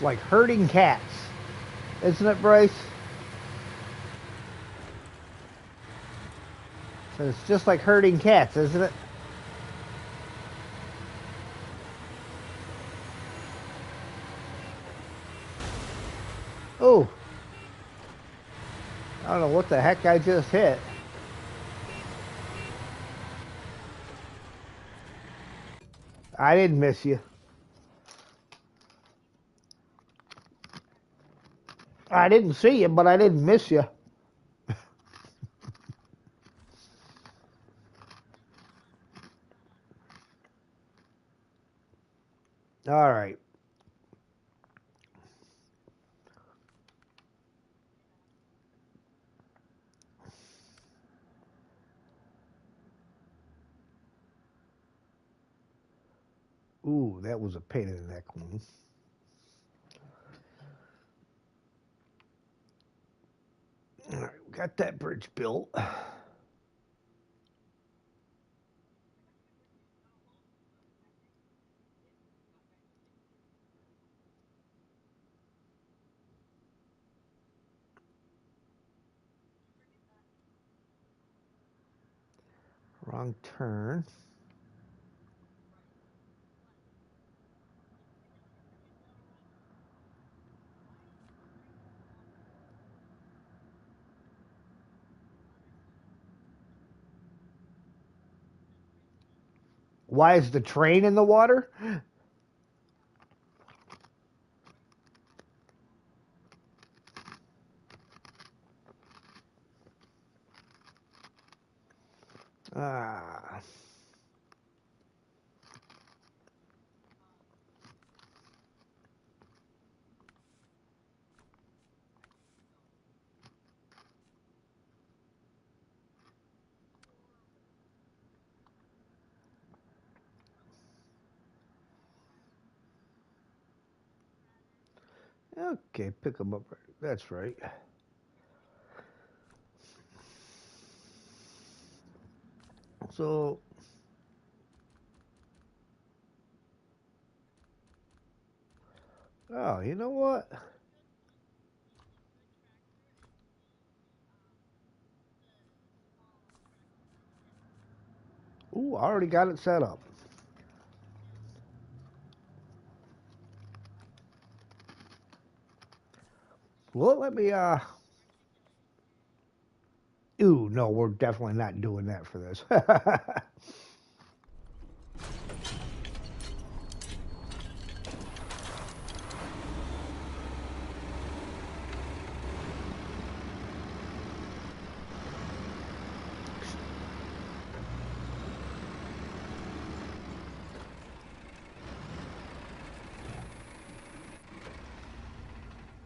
like herding cats. Isn't it, Bryce? So it's just like herding cats, isn't it? Oh, I don't know what the heck I just hit. I didn't miss you. I didn't see you, but I didn't miss you. All right. Ooh, that was a pain in the neck one. All right, we got that bridge built. Wrong turn. Why is the train in the water? Ah. Okay, pick them up. That's right. So, oh, you know what? Ooh, I already got it set up. Well, let me, ooh, no, we're definitely not doing that for this.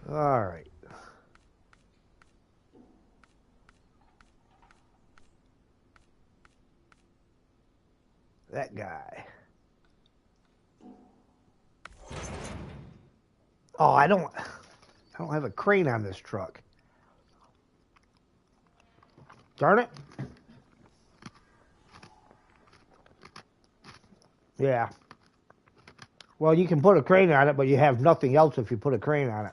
All right. That guy. Oh, I don't have a crane on this truck. Darn it. Yeah. Well, you can put a crane on it, but you have nothing else if you put a crane on it.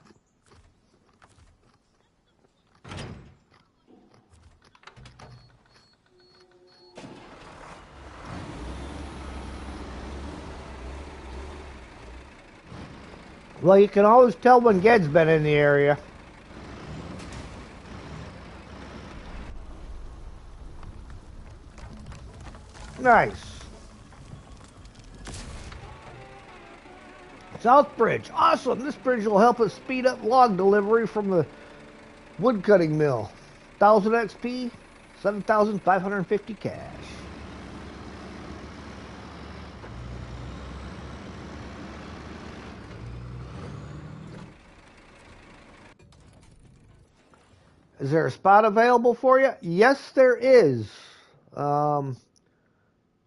Well, you can always tell when Ged's been in the area. Nice. South Bridge. Awesome. This bridge will help us speed up log delivery from the wood cutting mill. 1,000 XP, 7,550 cash. Is there a spot available for you? Yes, there is. Um,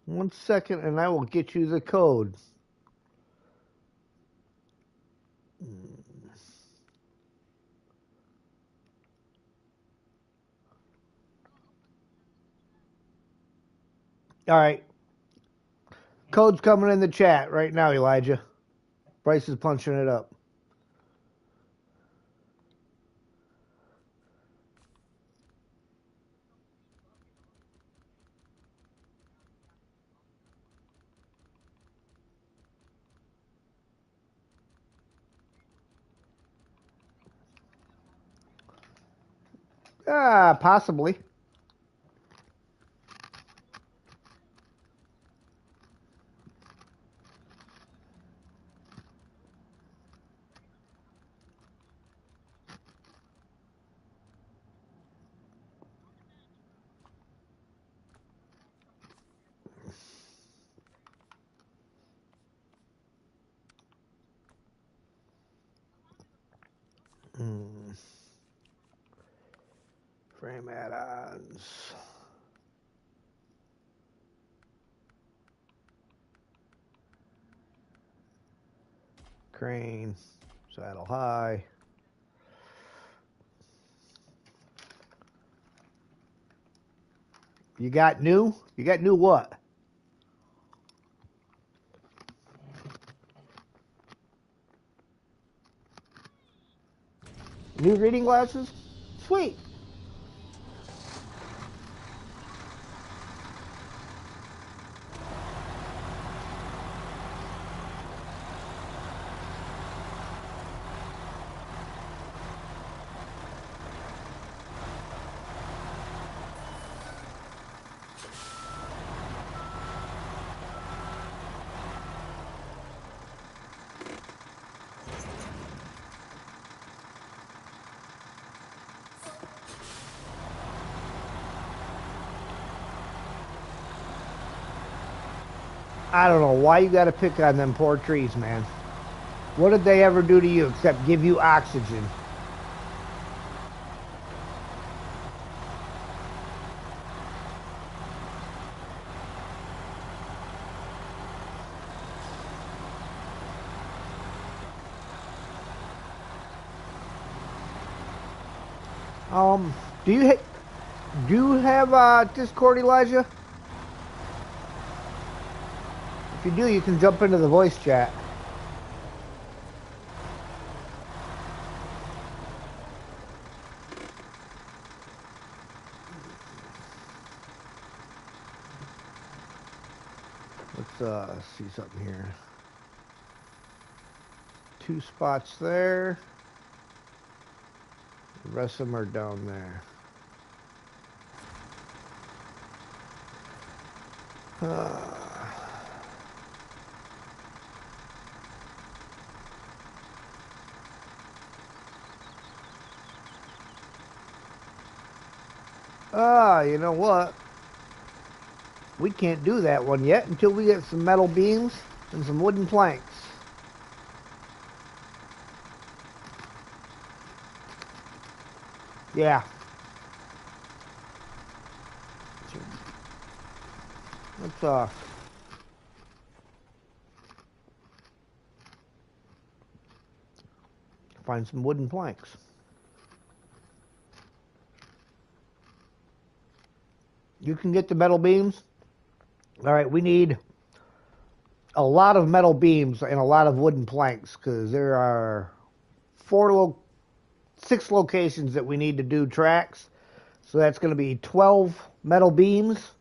1 second and I will get you the code. All right. Code's coming in the chat right now, Elijah. Bryce is punching it up. Possibly. Frame add-ons. Crane, saddle high. You got new? You got new what? New reading glasses? Sweet. I don't know why you gotta pick on them poor trees, man. What did they ever do to you except give you oxygen? Do you have Discord, Elijah? If you do, you can jump into the voice chat. Let's see something here. 2 spots there. The rest of them are down there. You know what? We can't do that one yet until we get some metal beams and some wooden planks. Yeah. Let's find some wooden planks. You can get the metal beams. All right, we need a lot of metal beams and a lot of wooden planks because there are 6 locations that we need to do tracks. So that's going to be 12 metal beams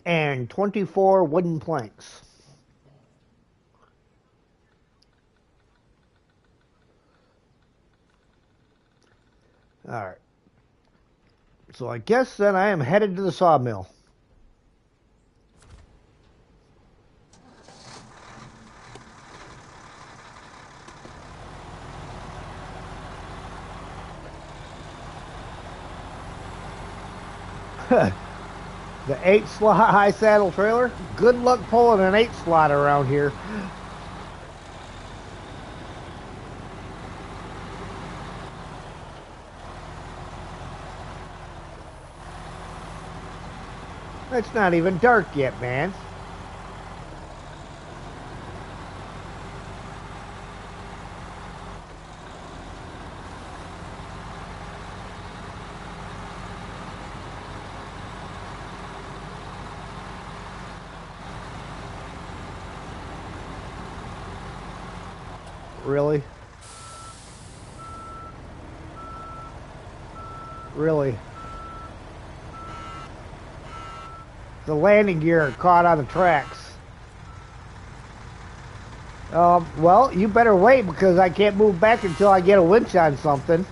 and 24 wooden planks. All right. So I guess then I am headed to the sawmill. The 8-slot high saddle trailer. Good luck pulling an 8-slot around here. It's not even dark yet, man. Really? Really? The landing gear caught on the tracks. Well, you better wait because I can't move back until I get a winch on something.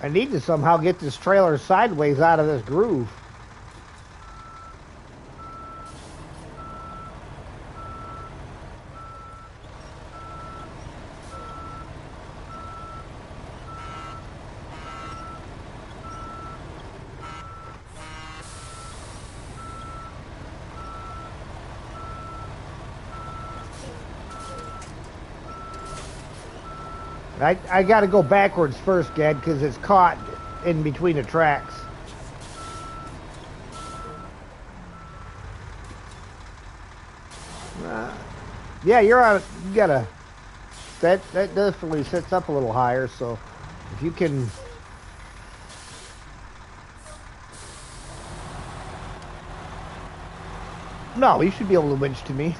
I need to somehow get this trailer sideways out of this groove. I got to go backwards first, Ged, because it's caught in between the tracks. Yeah, you're on. You gotta. That definitely sits up a little higher. So if you can. No, you should be able to winch to me.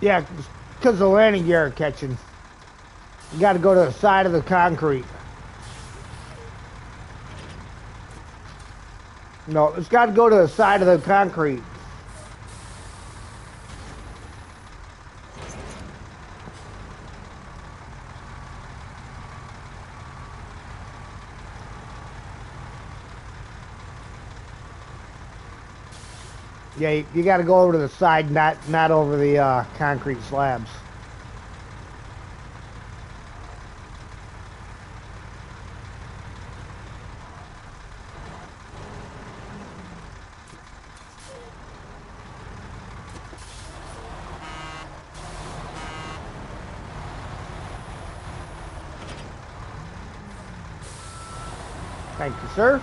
Yeah, because the landing gear are catching. You got to go to the side of the concrete. No, it's got to go to the side of the concrete. Yeah, you got to go over to the side, not over the concrete slabs. Thank you, sir.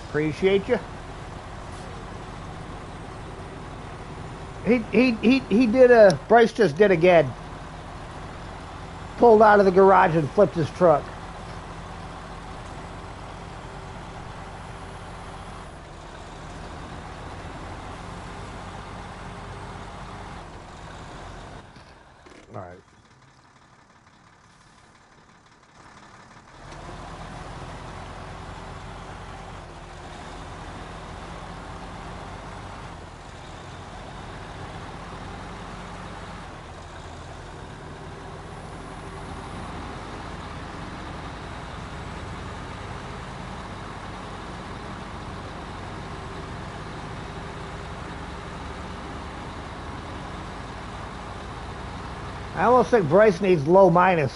Appreciate you. He did a. Bryce just did again. Pulled out of the garage and flipped his truck. All right. I almost think Bryce needs low minus.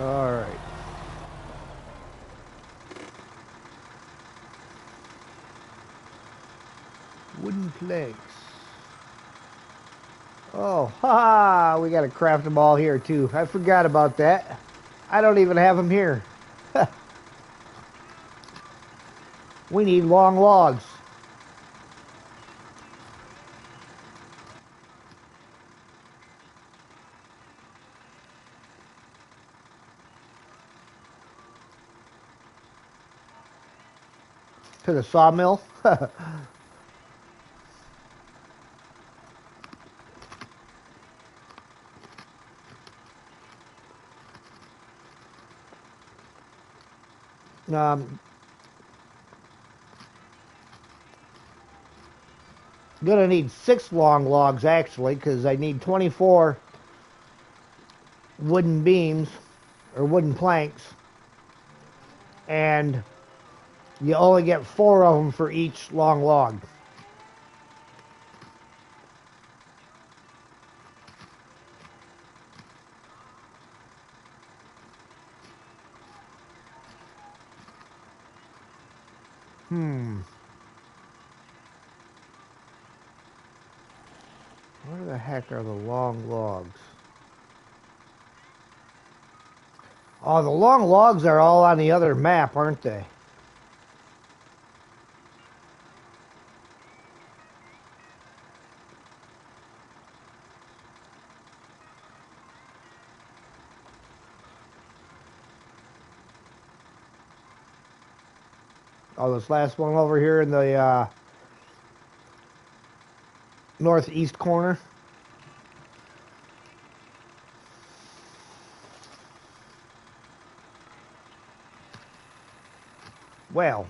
All right. Wooden planks. Oh, ha! We got to craft them all here too. I forgot about that. I don't even have them here. We need long logs. To the sawmill. um, Gonna need 6 long logs actually, because I need 24 wooden beams or wooden planks, and you only get 4 of them for each long log. Where the heck are the long logs? Oh, the long logs are all on the other map, aren't they? Oh, this last one over here in the northeast corner. Well,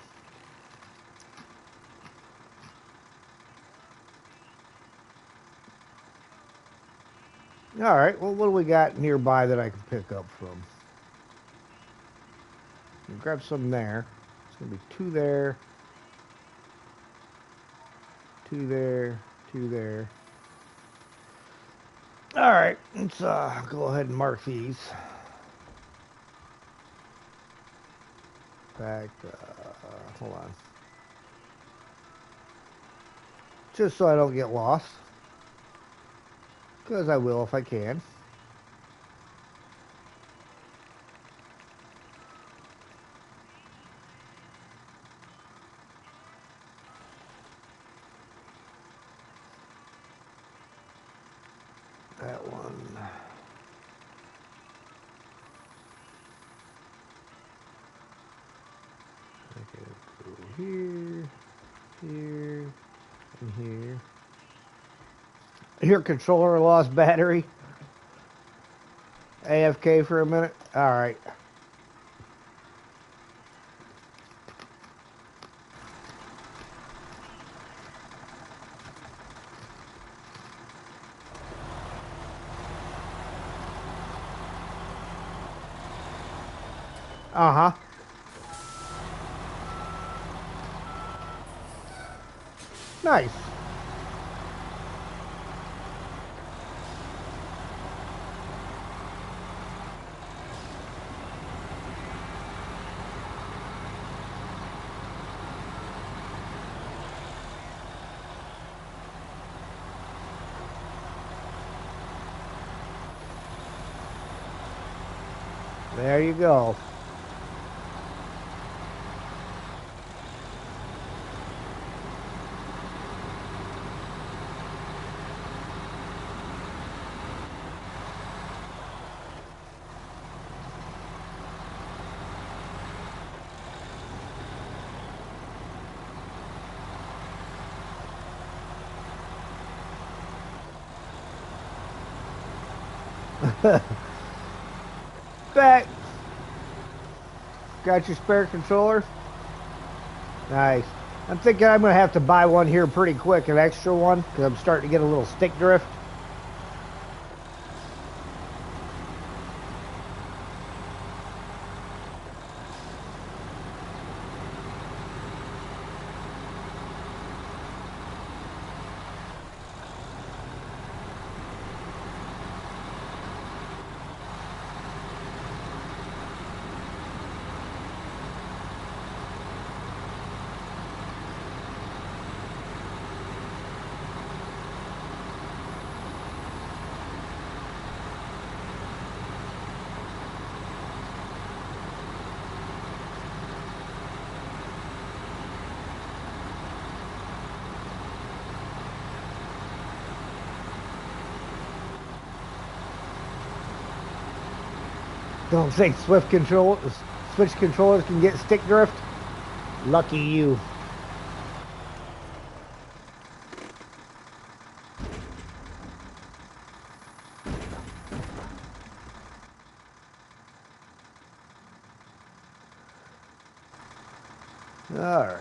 all right. Well, what do we got nearby that I can pick up from? Grab some there. It's gonna be 2 there, 2 there, 2 there. All right, let's go ahead and mark these. Back. Hold on. Just so I don't get lost, because I will if I can. That one. I can go here, here, and here. Your controller lost battery. AFK for a minute. All right. Uh huh. Nice. There you go. Back. Got your spare controller? Nice. I'm thinking I'm going to have to buy one here pretty quick, an extra one, because I'm starting to get a little stick drift. Don't think Switch controllers can get stick drift? Lucky you. All right.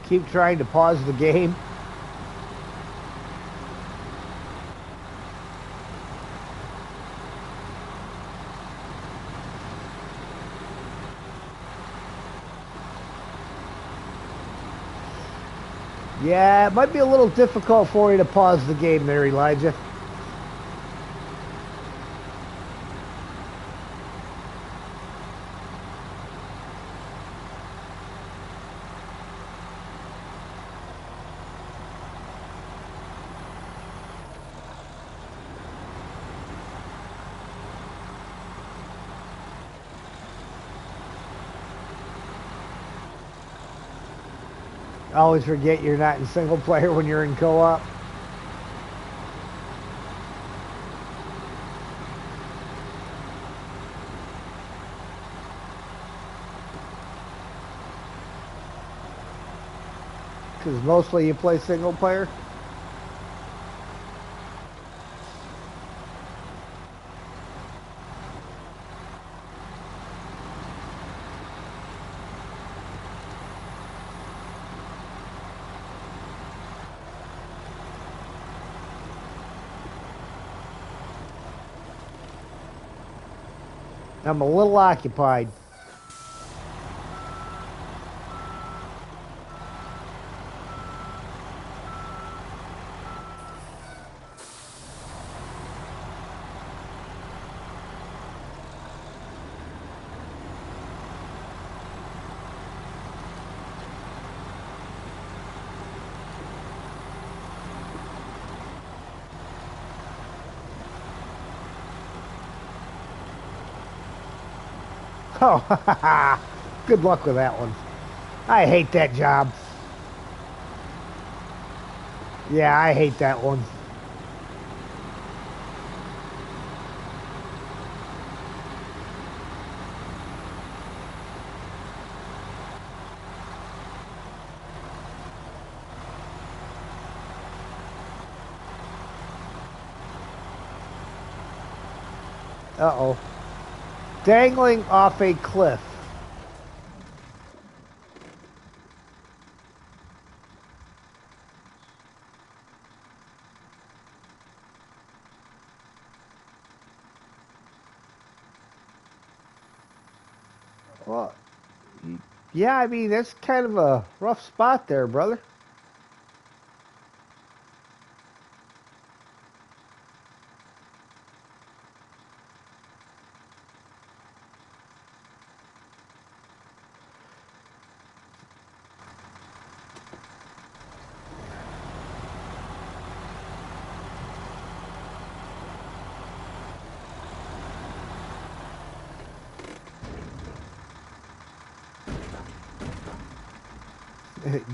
Keep trying to pause the game. Yeah, it might be a little difficult for you to pause the game there, Elijah. I always forget you're not in single player when you're in co-op. Because mostly you play single player. I'm a little occupied. Oh, good luck with that one. I hate that job. Yeah, I hate that one. Uh-oh. Dangling off a cliff. Well, yeah, I mean, that's kind of a rough spot there, brother.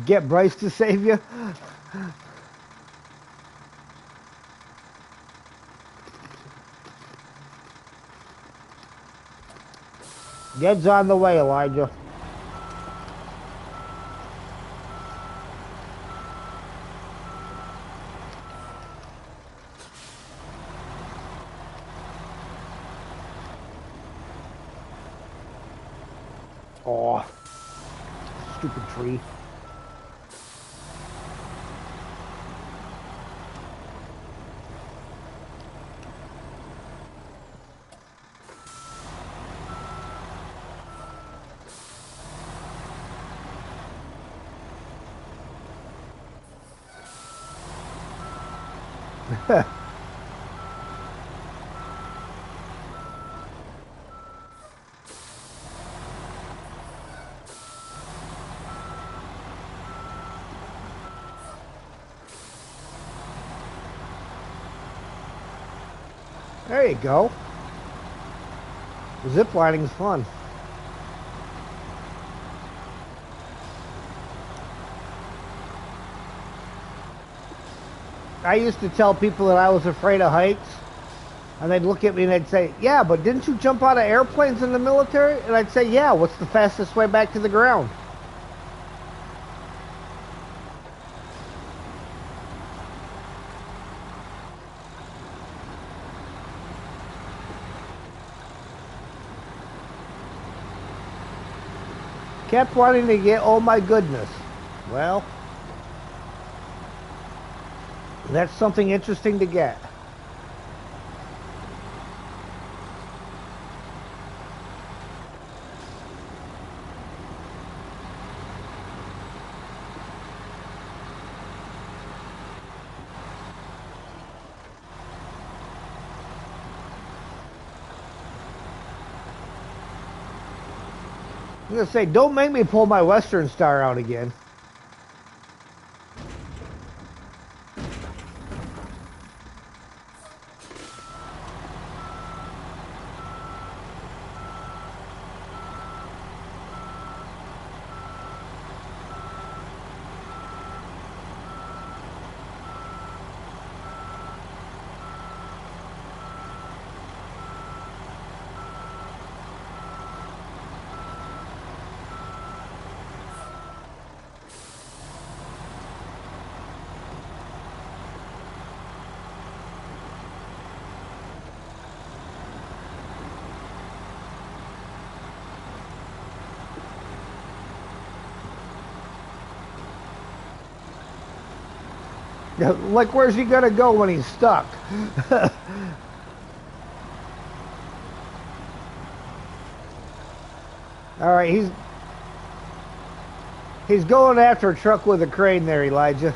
Get Bryce to save you. Ged's on the way, Elijah. Oh, stupid tree. There you go. Zip lining's fun. I used to tell people that I was afraid of heights, and they'd look at me and they'd say, "Yeah, but didn't you jump out of airplanes in the military?" And I'd say, "Yeah, what's the fastest way back to the ground?" Kept wanting to get, oh my goodness. Well, that's something interesting to get. I'm going to say, don't make me pull my Western Star out again. Like, where's he going to go when he's stuck? All right, he's going after a truck with a crane there, Elijah.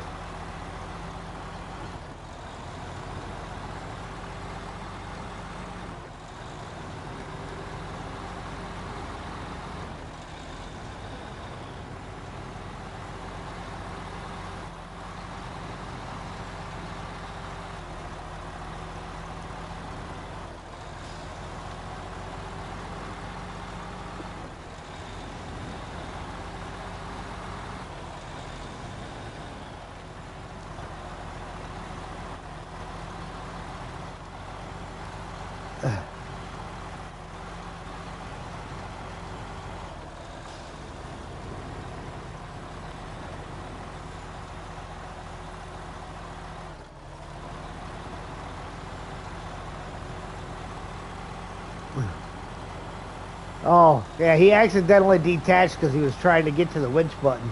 Oh, yeah, he accidentally detached because he was trying to get to the winch button.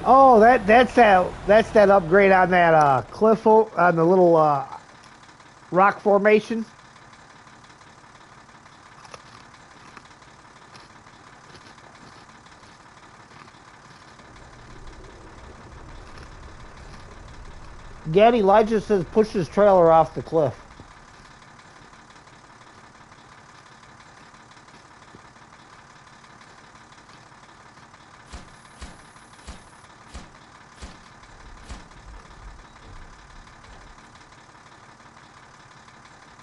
Oh, that's that upgrade on that cliff on the little rock formation. Again, Elijah says push his trailer off the cliff.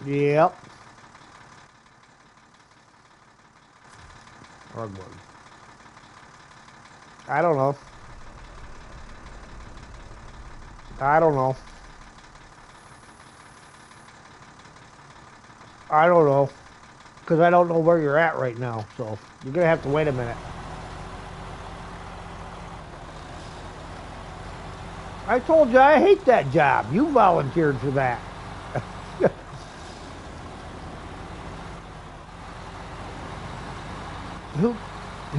Yep. Wrong one. I don't know. I don't know. I don't know. Because I don't know where you're at right now. So you're going to have to wait a minute. I told you I hate that job. You volunteered for that.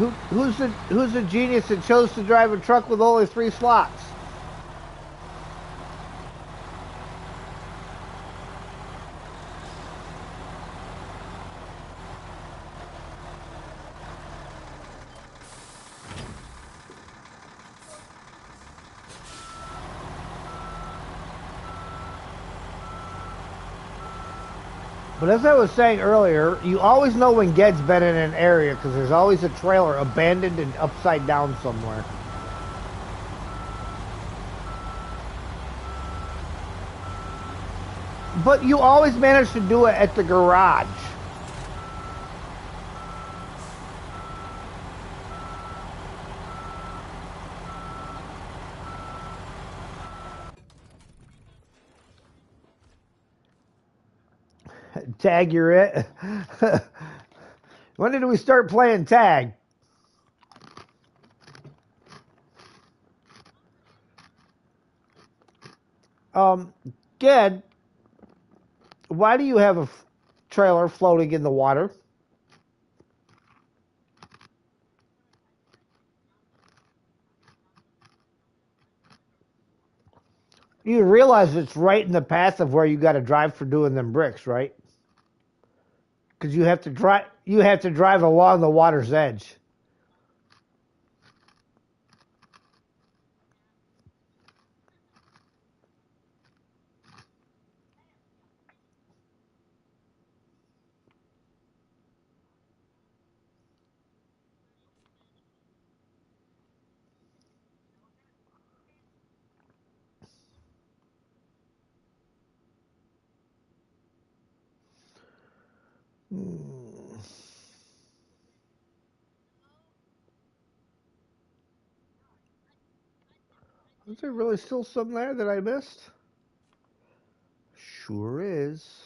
Who's the genius that chose to drive a truck with only 3 slots? But as I was saying earlier, you always know when Ged's been in an area because there's always a trailer abandoned and upside down somewhere. But you always manage to do it at the garage. Tag, you're it. When did we start playing tag? Um, Ged, why do you have a trailer floating in the water? You realize it's right in the path of where you got to drive for doing them bricks, right? Because you have to drive. You have to drive along the water's edge. Hmm. Is there really still some there that I missed? Sure is.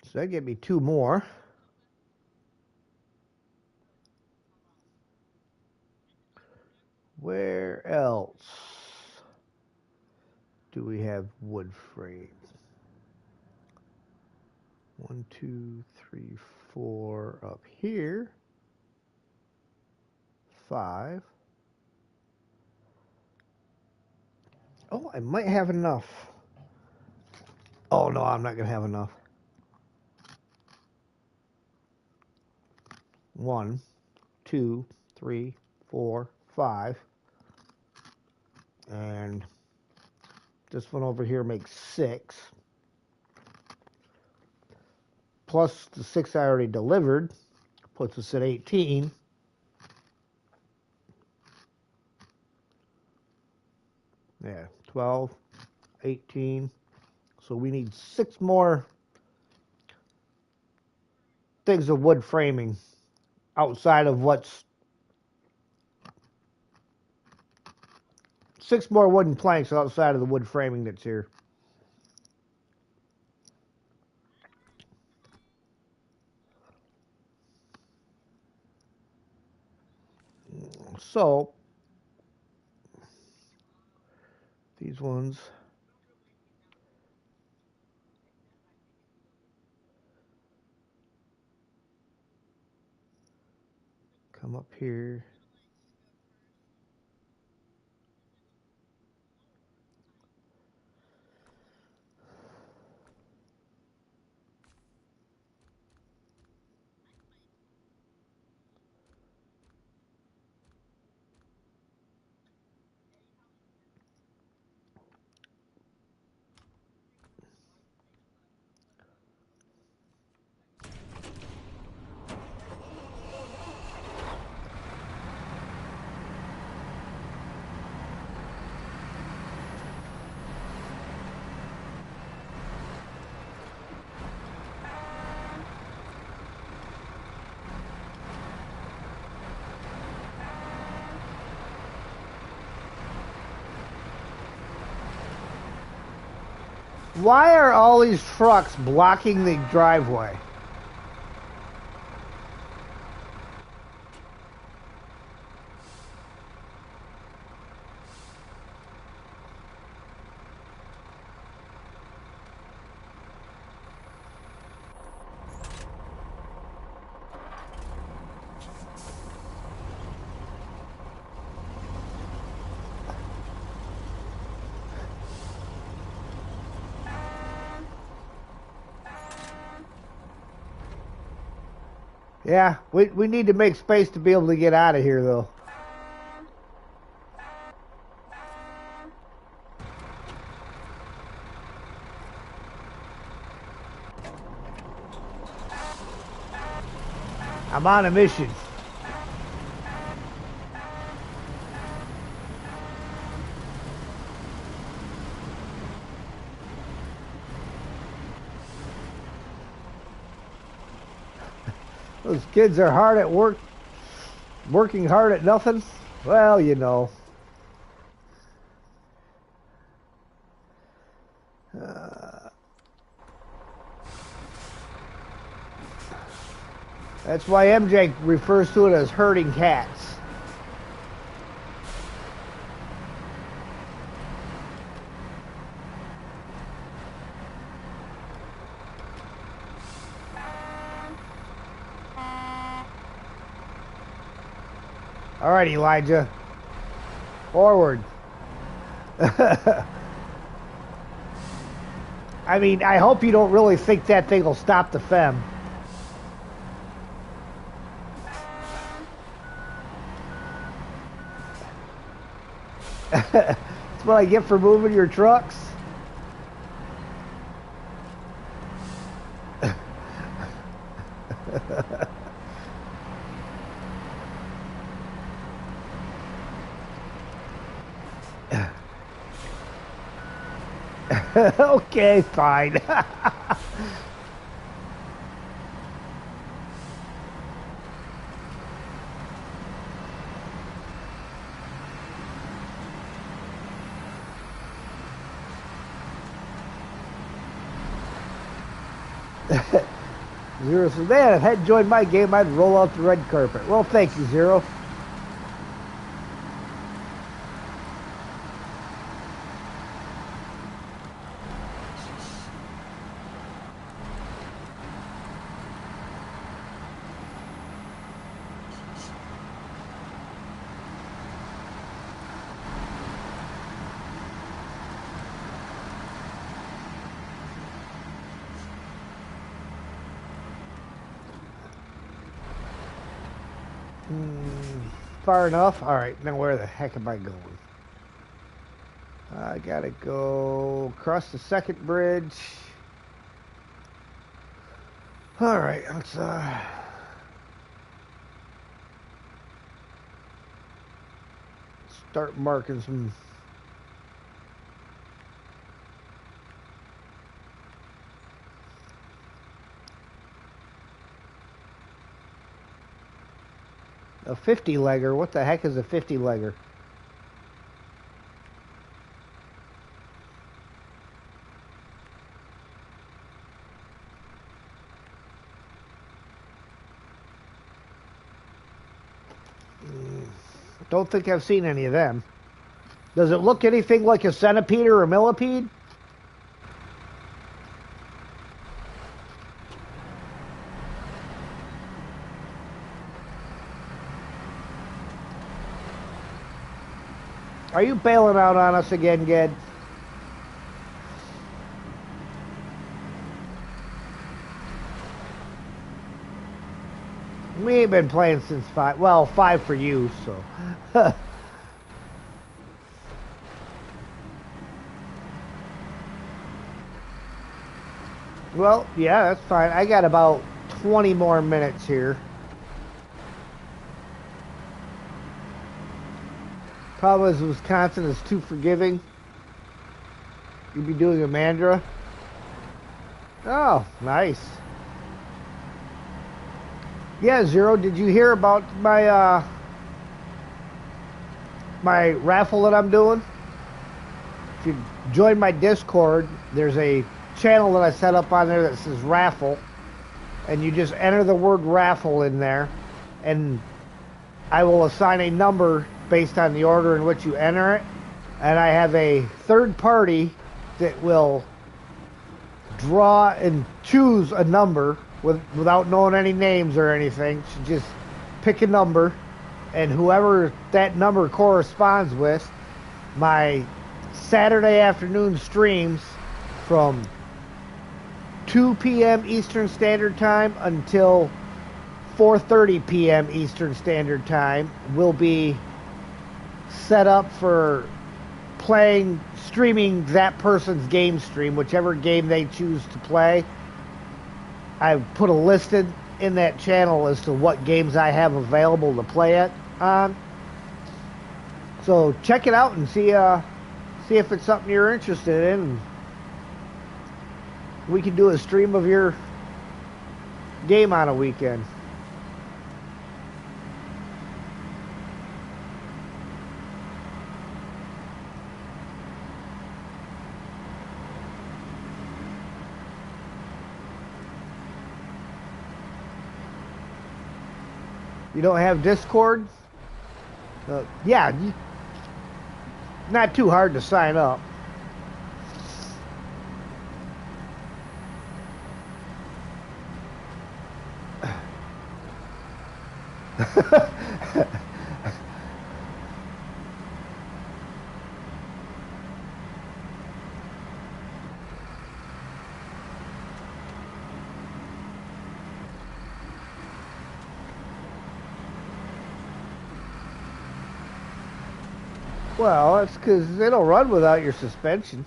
So that gave me 2 more. Where else do we have wood frame? 1, 2, 3, 4 up here. 5. Oh, I might have enough. Oh no, I'm not gonna have enough. 1, 2, 3, 4, 5. And this one over here makes 6. Plus the 6 I already delivered puts us at 18. Yeah, 12, 18. So we need 6 more things of wood framing outside of what's 6 more wooden planks outside of the wood framing that's here. So these ones come up here. Why are all these trucks blocking the driveway? Yeah, we need to make space to be able to get out of here, though. I'm on a mission. Those kids are hard at work, working hard at nothing. Well, you know. That's why MJ refers to it as herding cats. All right, Elijah. Forward. I mean, I hope you don't really think that thing will stop the Fem. That's what I get for moving your trucks. Okay, fine. Zero says, man, if I hadn't joined my game, I'd roll out the red carpet. Well, thank you, Zero. Far enough? Alright, now where the heck am I going? I gotta go across the second bridge. Alright, let's start marking some. A 50-legger? What the heck is a 50-legger? Don't think I've seen any of them. Does it look anything like a centipede or a millipede? Are you bailing out on us again, Ged? We ain't been playing since 5. Well, 5 for you, so. Well, yeah, that's fine. I got about 20 more minutes here. Problem is Wisconsin is too forgiving. You'd be doing a Mandra. Oh, nice. Yeah, Zero, did you hear about my my raffle that I'm doing? If you join my Discord, there's a channel that I set up on there that says raffle, and you just enter the word raffle in there, and I will assign a number based on the order in which you enter it, and I have a third party that will draw and choose a number without knowing any names or anything. Should just pick a number, and whoever that number corresponds with, my Saturday afternoon streams from 2 p.m. Eastern Standard Time until 4:30 p.m. Eastern Standard Time will be set up for streaming that person's game stream, whichever game they choose to play. I've put a list in that channel as to what games I have available to play it on. So check it out and see if it's something you're interested in. We can do a stream of your game on a weekend. You don't have Discord? Yeah, not too hard to sign up. Well, that's because it'll run without your suspension.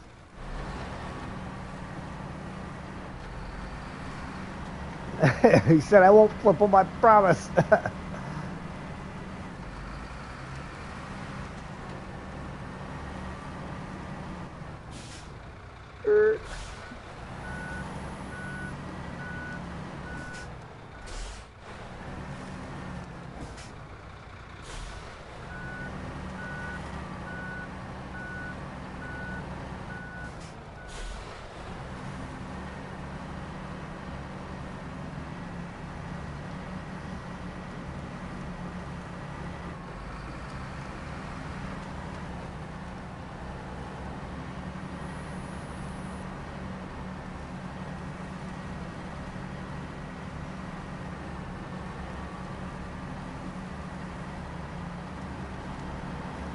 He said, I won't flip him, I promise.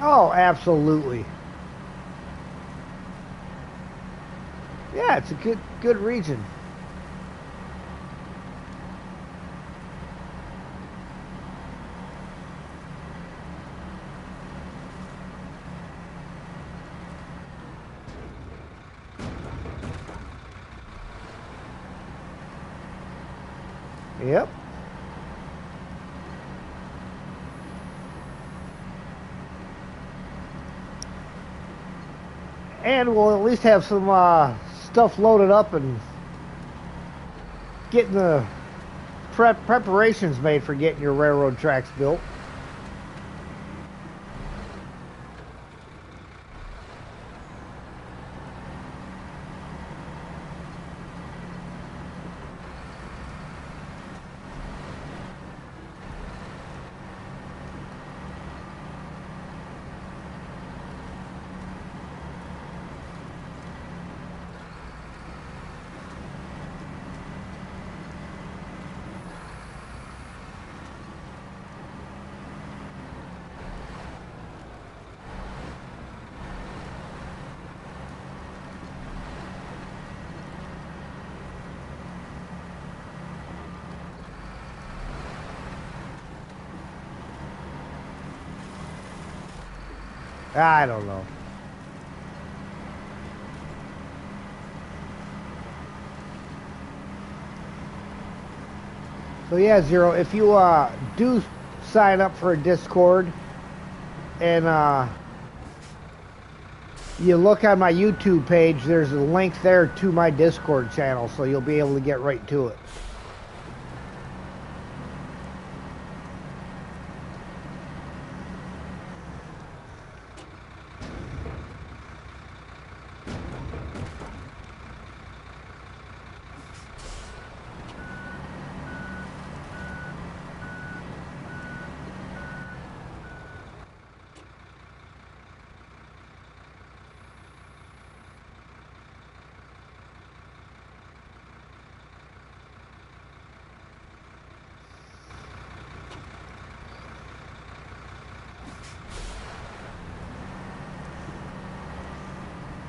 Oh, absolutely. Yeah, it's a good region. Yep. And we'll at least have some stuff loaded up and getting the preparations made for getting your railroad tracks built. I don't know. So yeah, Zero, if you do sign up for a Discord and you look on my YouTube page, there's a link there to my Discord channel, so you'll be able to get right to it.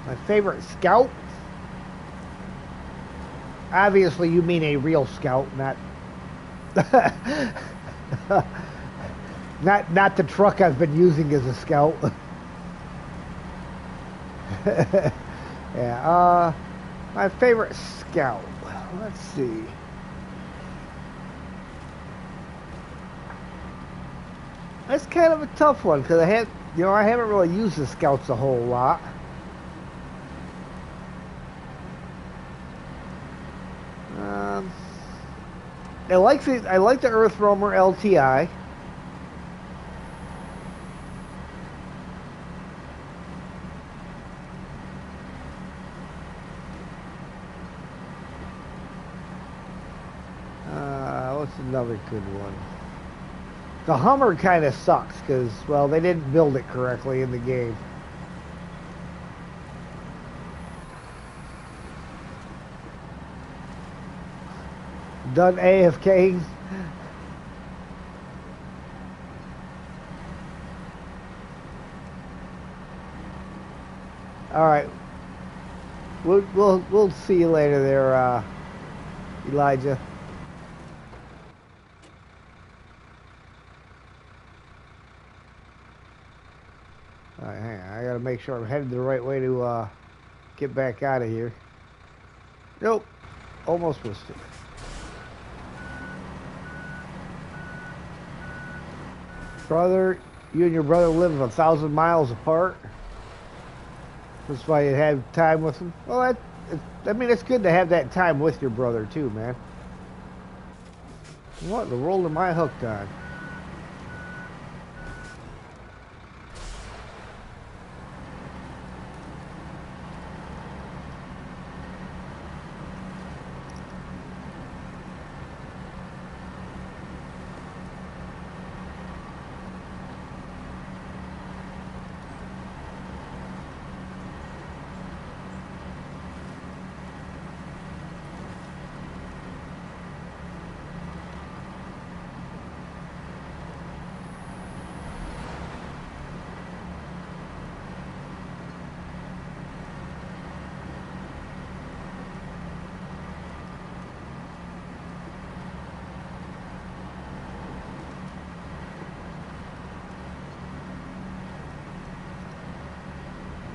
My favorite scout? Obviously, you mean a real scout, not Not the truck I've been using as a scout. Yeah, my favorite scout. Let's see. That's kind of a tough one because I haven't really used the scouts a whole lot. Um, I like the Earth Roamer LTI. What's another good one? The Hummer kind of sucks because, well, they didn't build it correctly in the game. Done AFK. All right, we'll see you later there, Elijah. All right, hang on. I gotta make sure I'm headed the right way to get back out of here. Nope, almost missed it. Brother, you and your brother live 1,000 miles apart. That's why you have time with him. Well, I mean, it's good to have that time with your brother too, man. What in the world am I hooked on?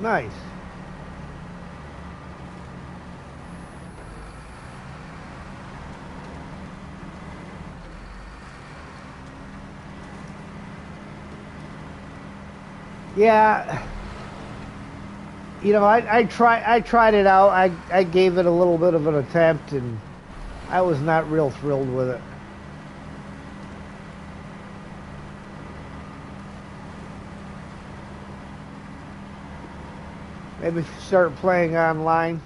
Nice. Yeah, I tried it out. I gave it a little bit of an attempt, and I was not real thrilled with it. Maybe if you start playing online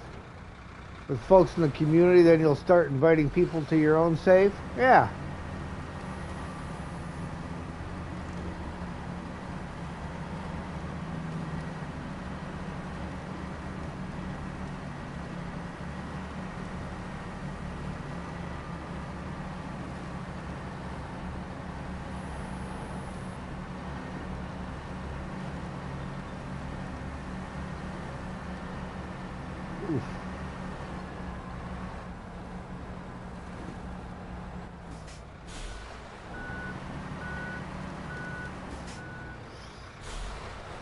with folks in the community, then you'll start inviting people to your own save. Yeah. Oof.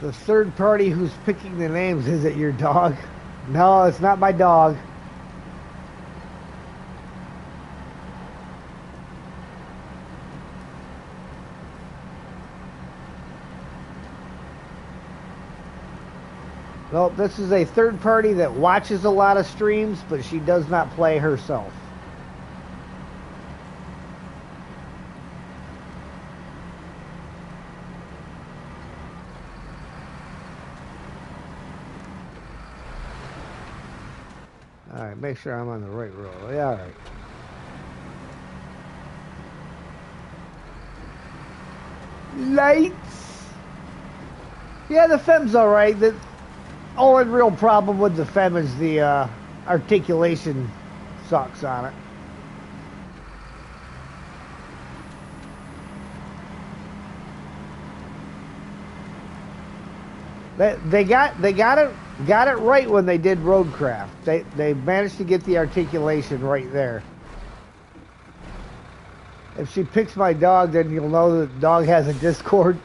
The third party who's picking the names, is it your dog? No, it's not my dog. Well, this is a third party that watches a lot of streams, but she does not play herself. All right, make sure I'm on the right road. Yeah, all right. Lights. Yeah, the fem's all right. The only real problem with the fem is the articulation sucks on it. They got it right when they did Roadcraft. They managed to get the articulation right there. If she picks my dog, then you'll know that the dog has a Discord.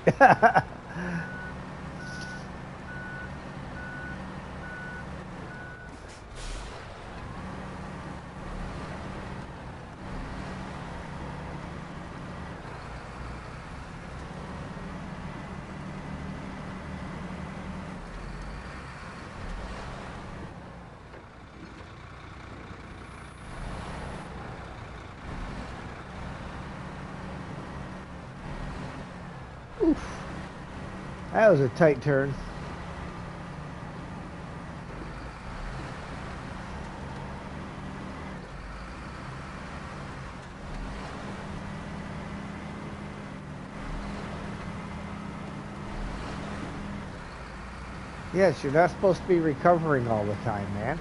Oof. That was a tight turn. Yes, you're not supposed to be recovering all the time, man.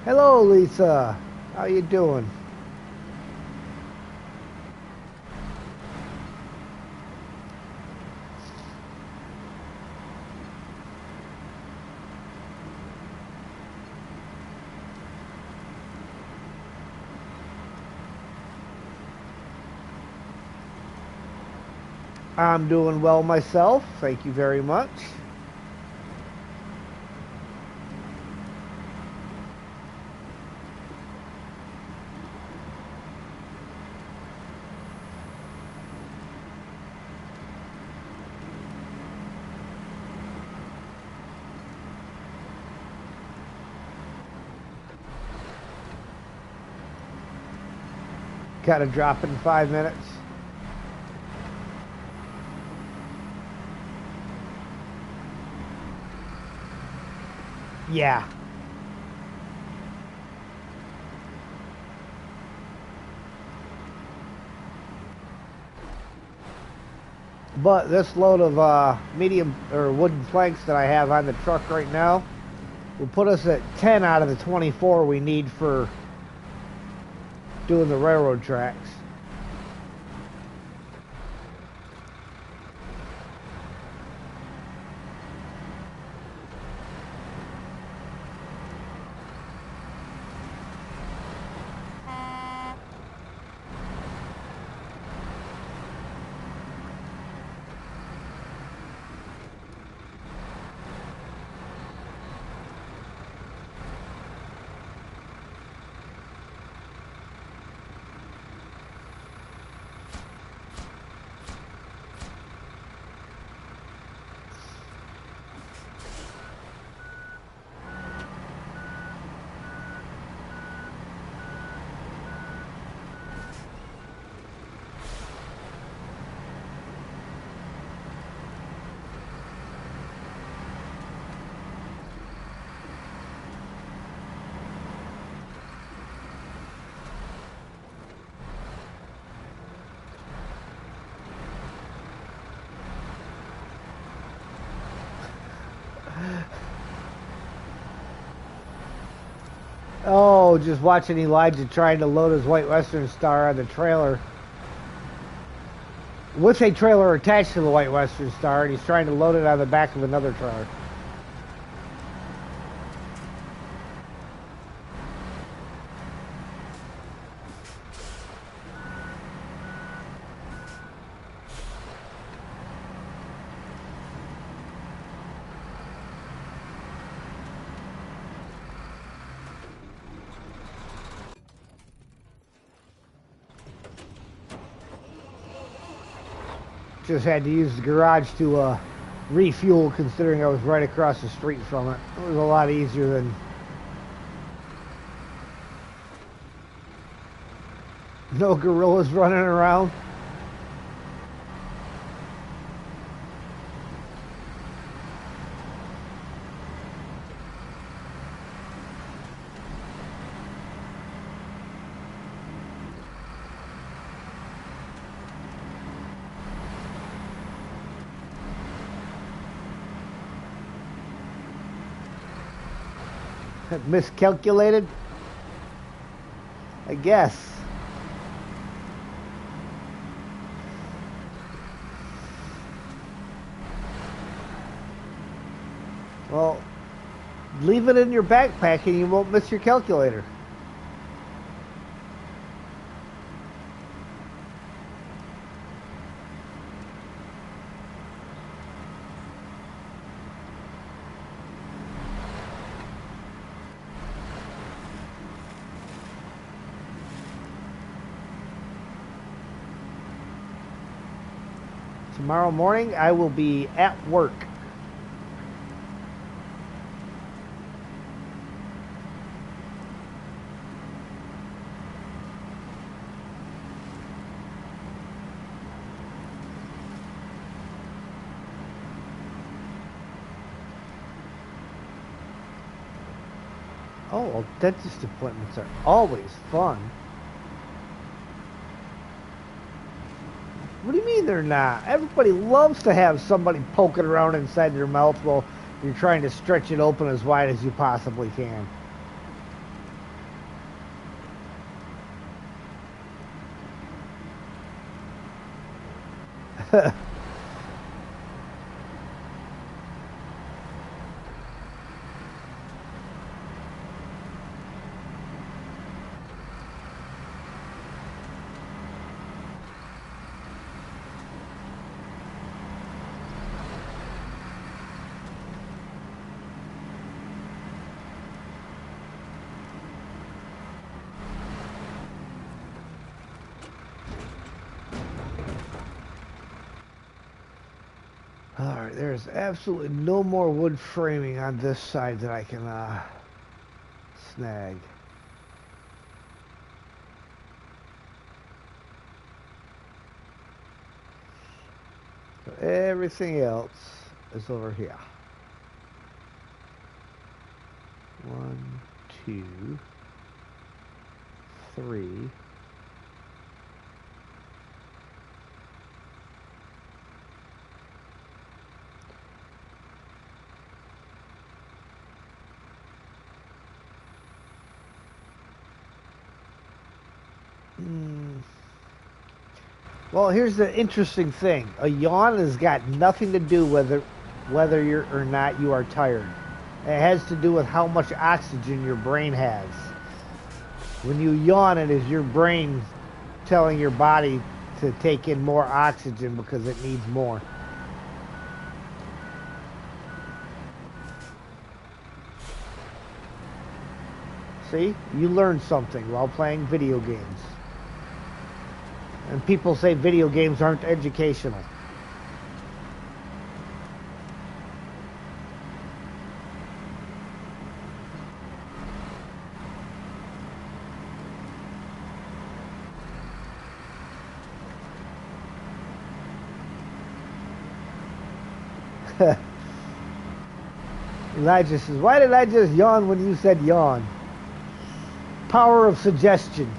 Hello, Lisa. How you doing? I'm doing well myself. Thank you very much. Got to drop in 5 minutes. Yeah. But this load of medium or wooden planks that I have on the truck right now will put us at 10 out of the 24 we need for doing the railroad tracks. Oh, just watching Elijah trying to load his White Western Star on the trailer. With a trailer attached to the White Western Star, and he's trying to load it on the back of another trailer. Just had to use the garage to refuel, considering I was right across the street from it. It was a lot easier than no gorillas running around. Miscalculated, I guess. Well, leave it in your backpack and you won't miss your calculator. Tomorrow morning, I will be at work. Oh, well, dentist appointments are always fun. What do you mean they're not? Everybody loves to have somebody poking around inside their mouth while you're trying to stretch it open as wide as you possibly can. Alright, there's absolutely no more wood framing on this side that I can snag. So everything else is over here. 1, 2, 3. Well, here's the interesting thing. A yawn has got nothing to do with whether you're or not you are tired. It has to do with how much oxygen your brain has. When you yawn, it is your brain telling your body to take in more oxygen because it needs more. See? You learned something while playing video games. And people say video games aren't educational. Elijah says, why did I just yawn when you said yawn? Power of suggestion.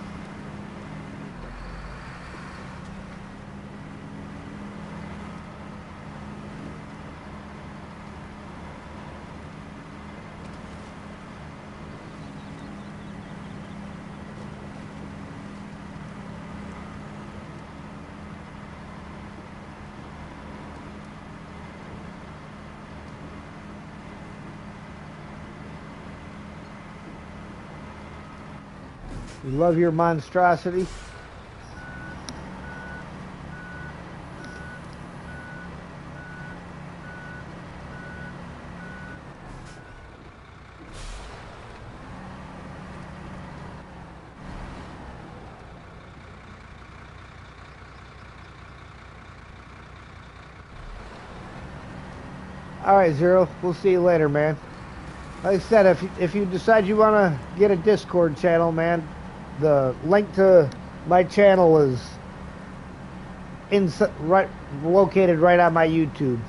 You love your monstrosity? All right, Zero. We'll see you later, man. Like I said, if you decide you want to get a Discord channel, man, the link to my channel is located right on my YouTube.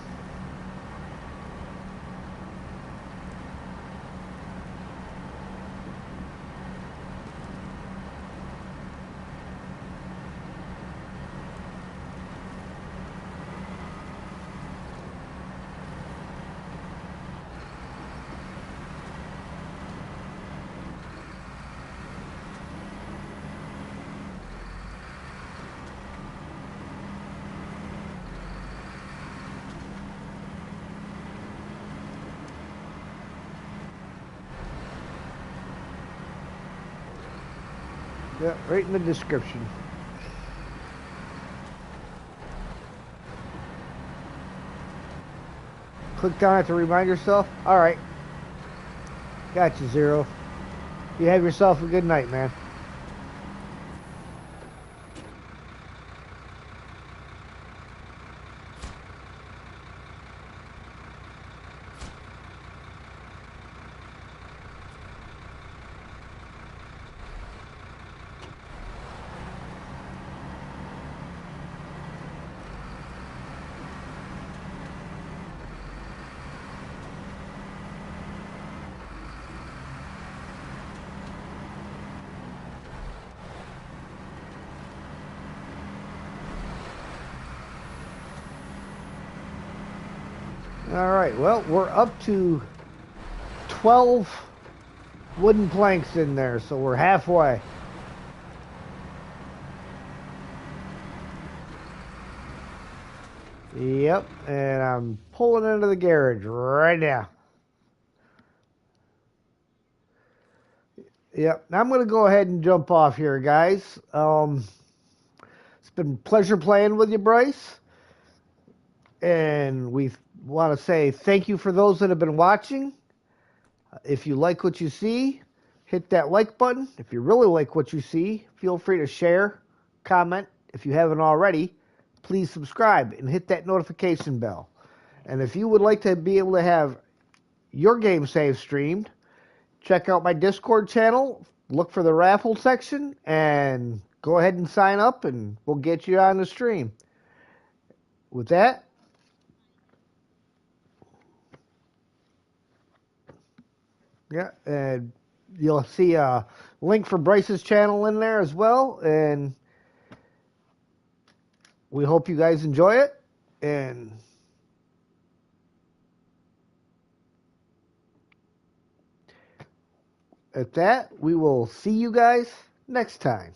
Yeah, right in the description. Click on it to remind yourself. All right. Gotcha, Zero. You have yourself a good night, man. All right. Well, we're up to 12 wooden planks in there, so we're halfway. Yep, and I'm pulling into the garage right now. Yep, now I'm going to go ahead and jump off here, guys. It's been a pleasure playing with you, Bryce. And we want to say thank you for those that have been watching. If you like what you see, hit that like button. If you really like what you see, feel free to share, comment. If you haven't already, please subscribe and hit that notification bell. And if you would like to be able to have your game save streamed, check out my Discord channel, look for the raffle section, and go ahead and sign up, and we'll get you on the stream. With that, yeah, and you'll see a link for Bryce's channel in there as well, and we hope you guys enjoy it. And at that, we will see you guys next time.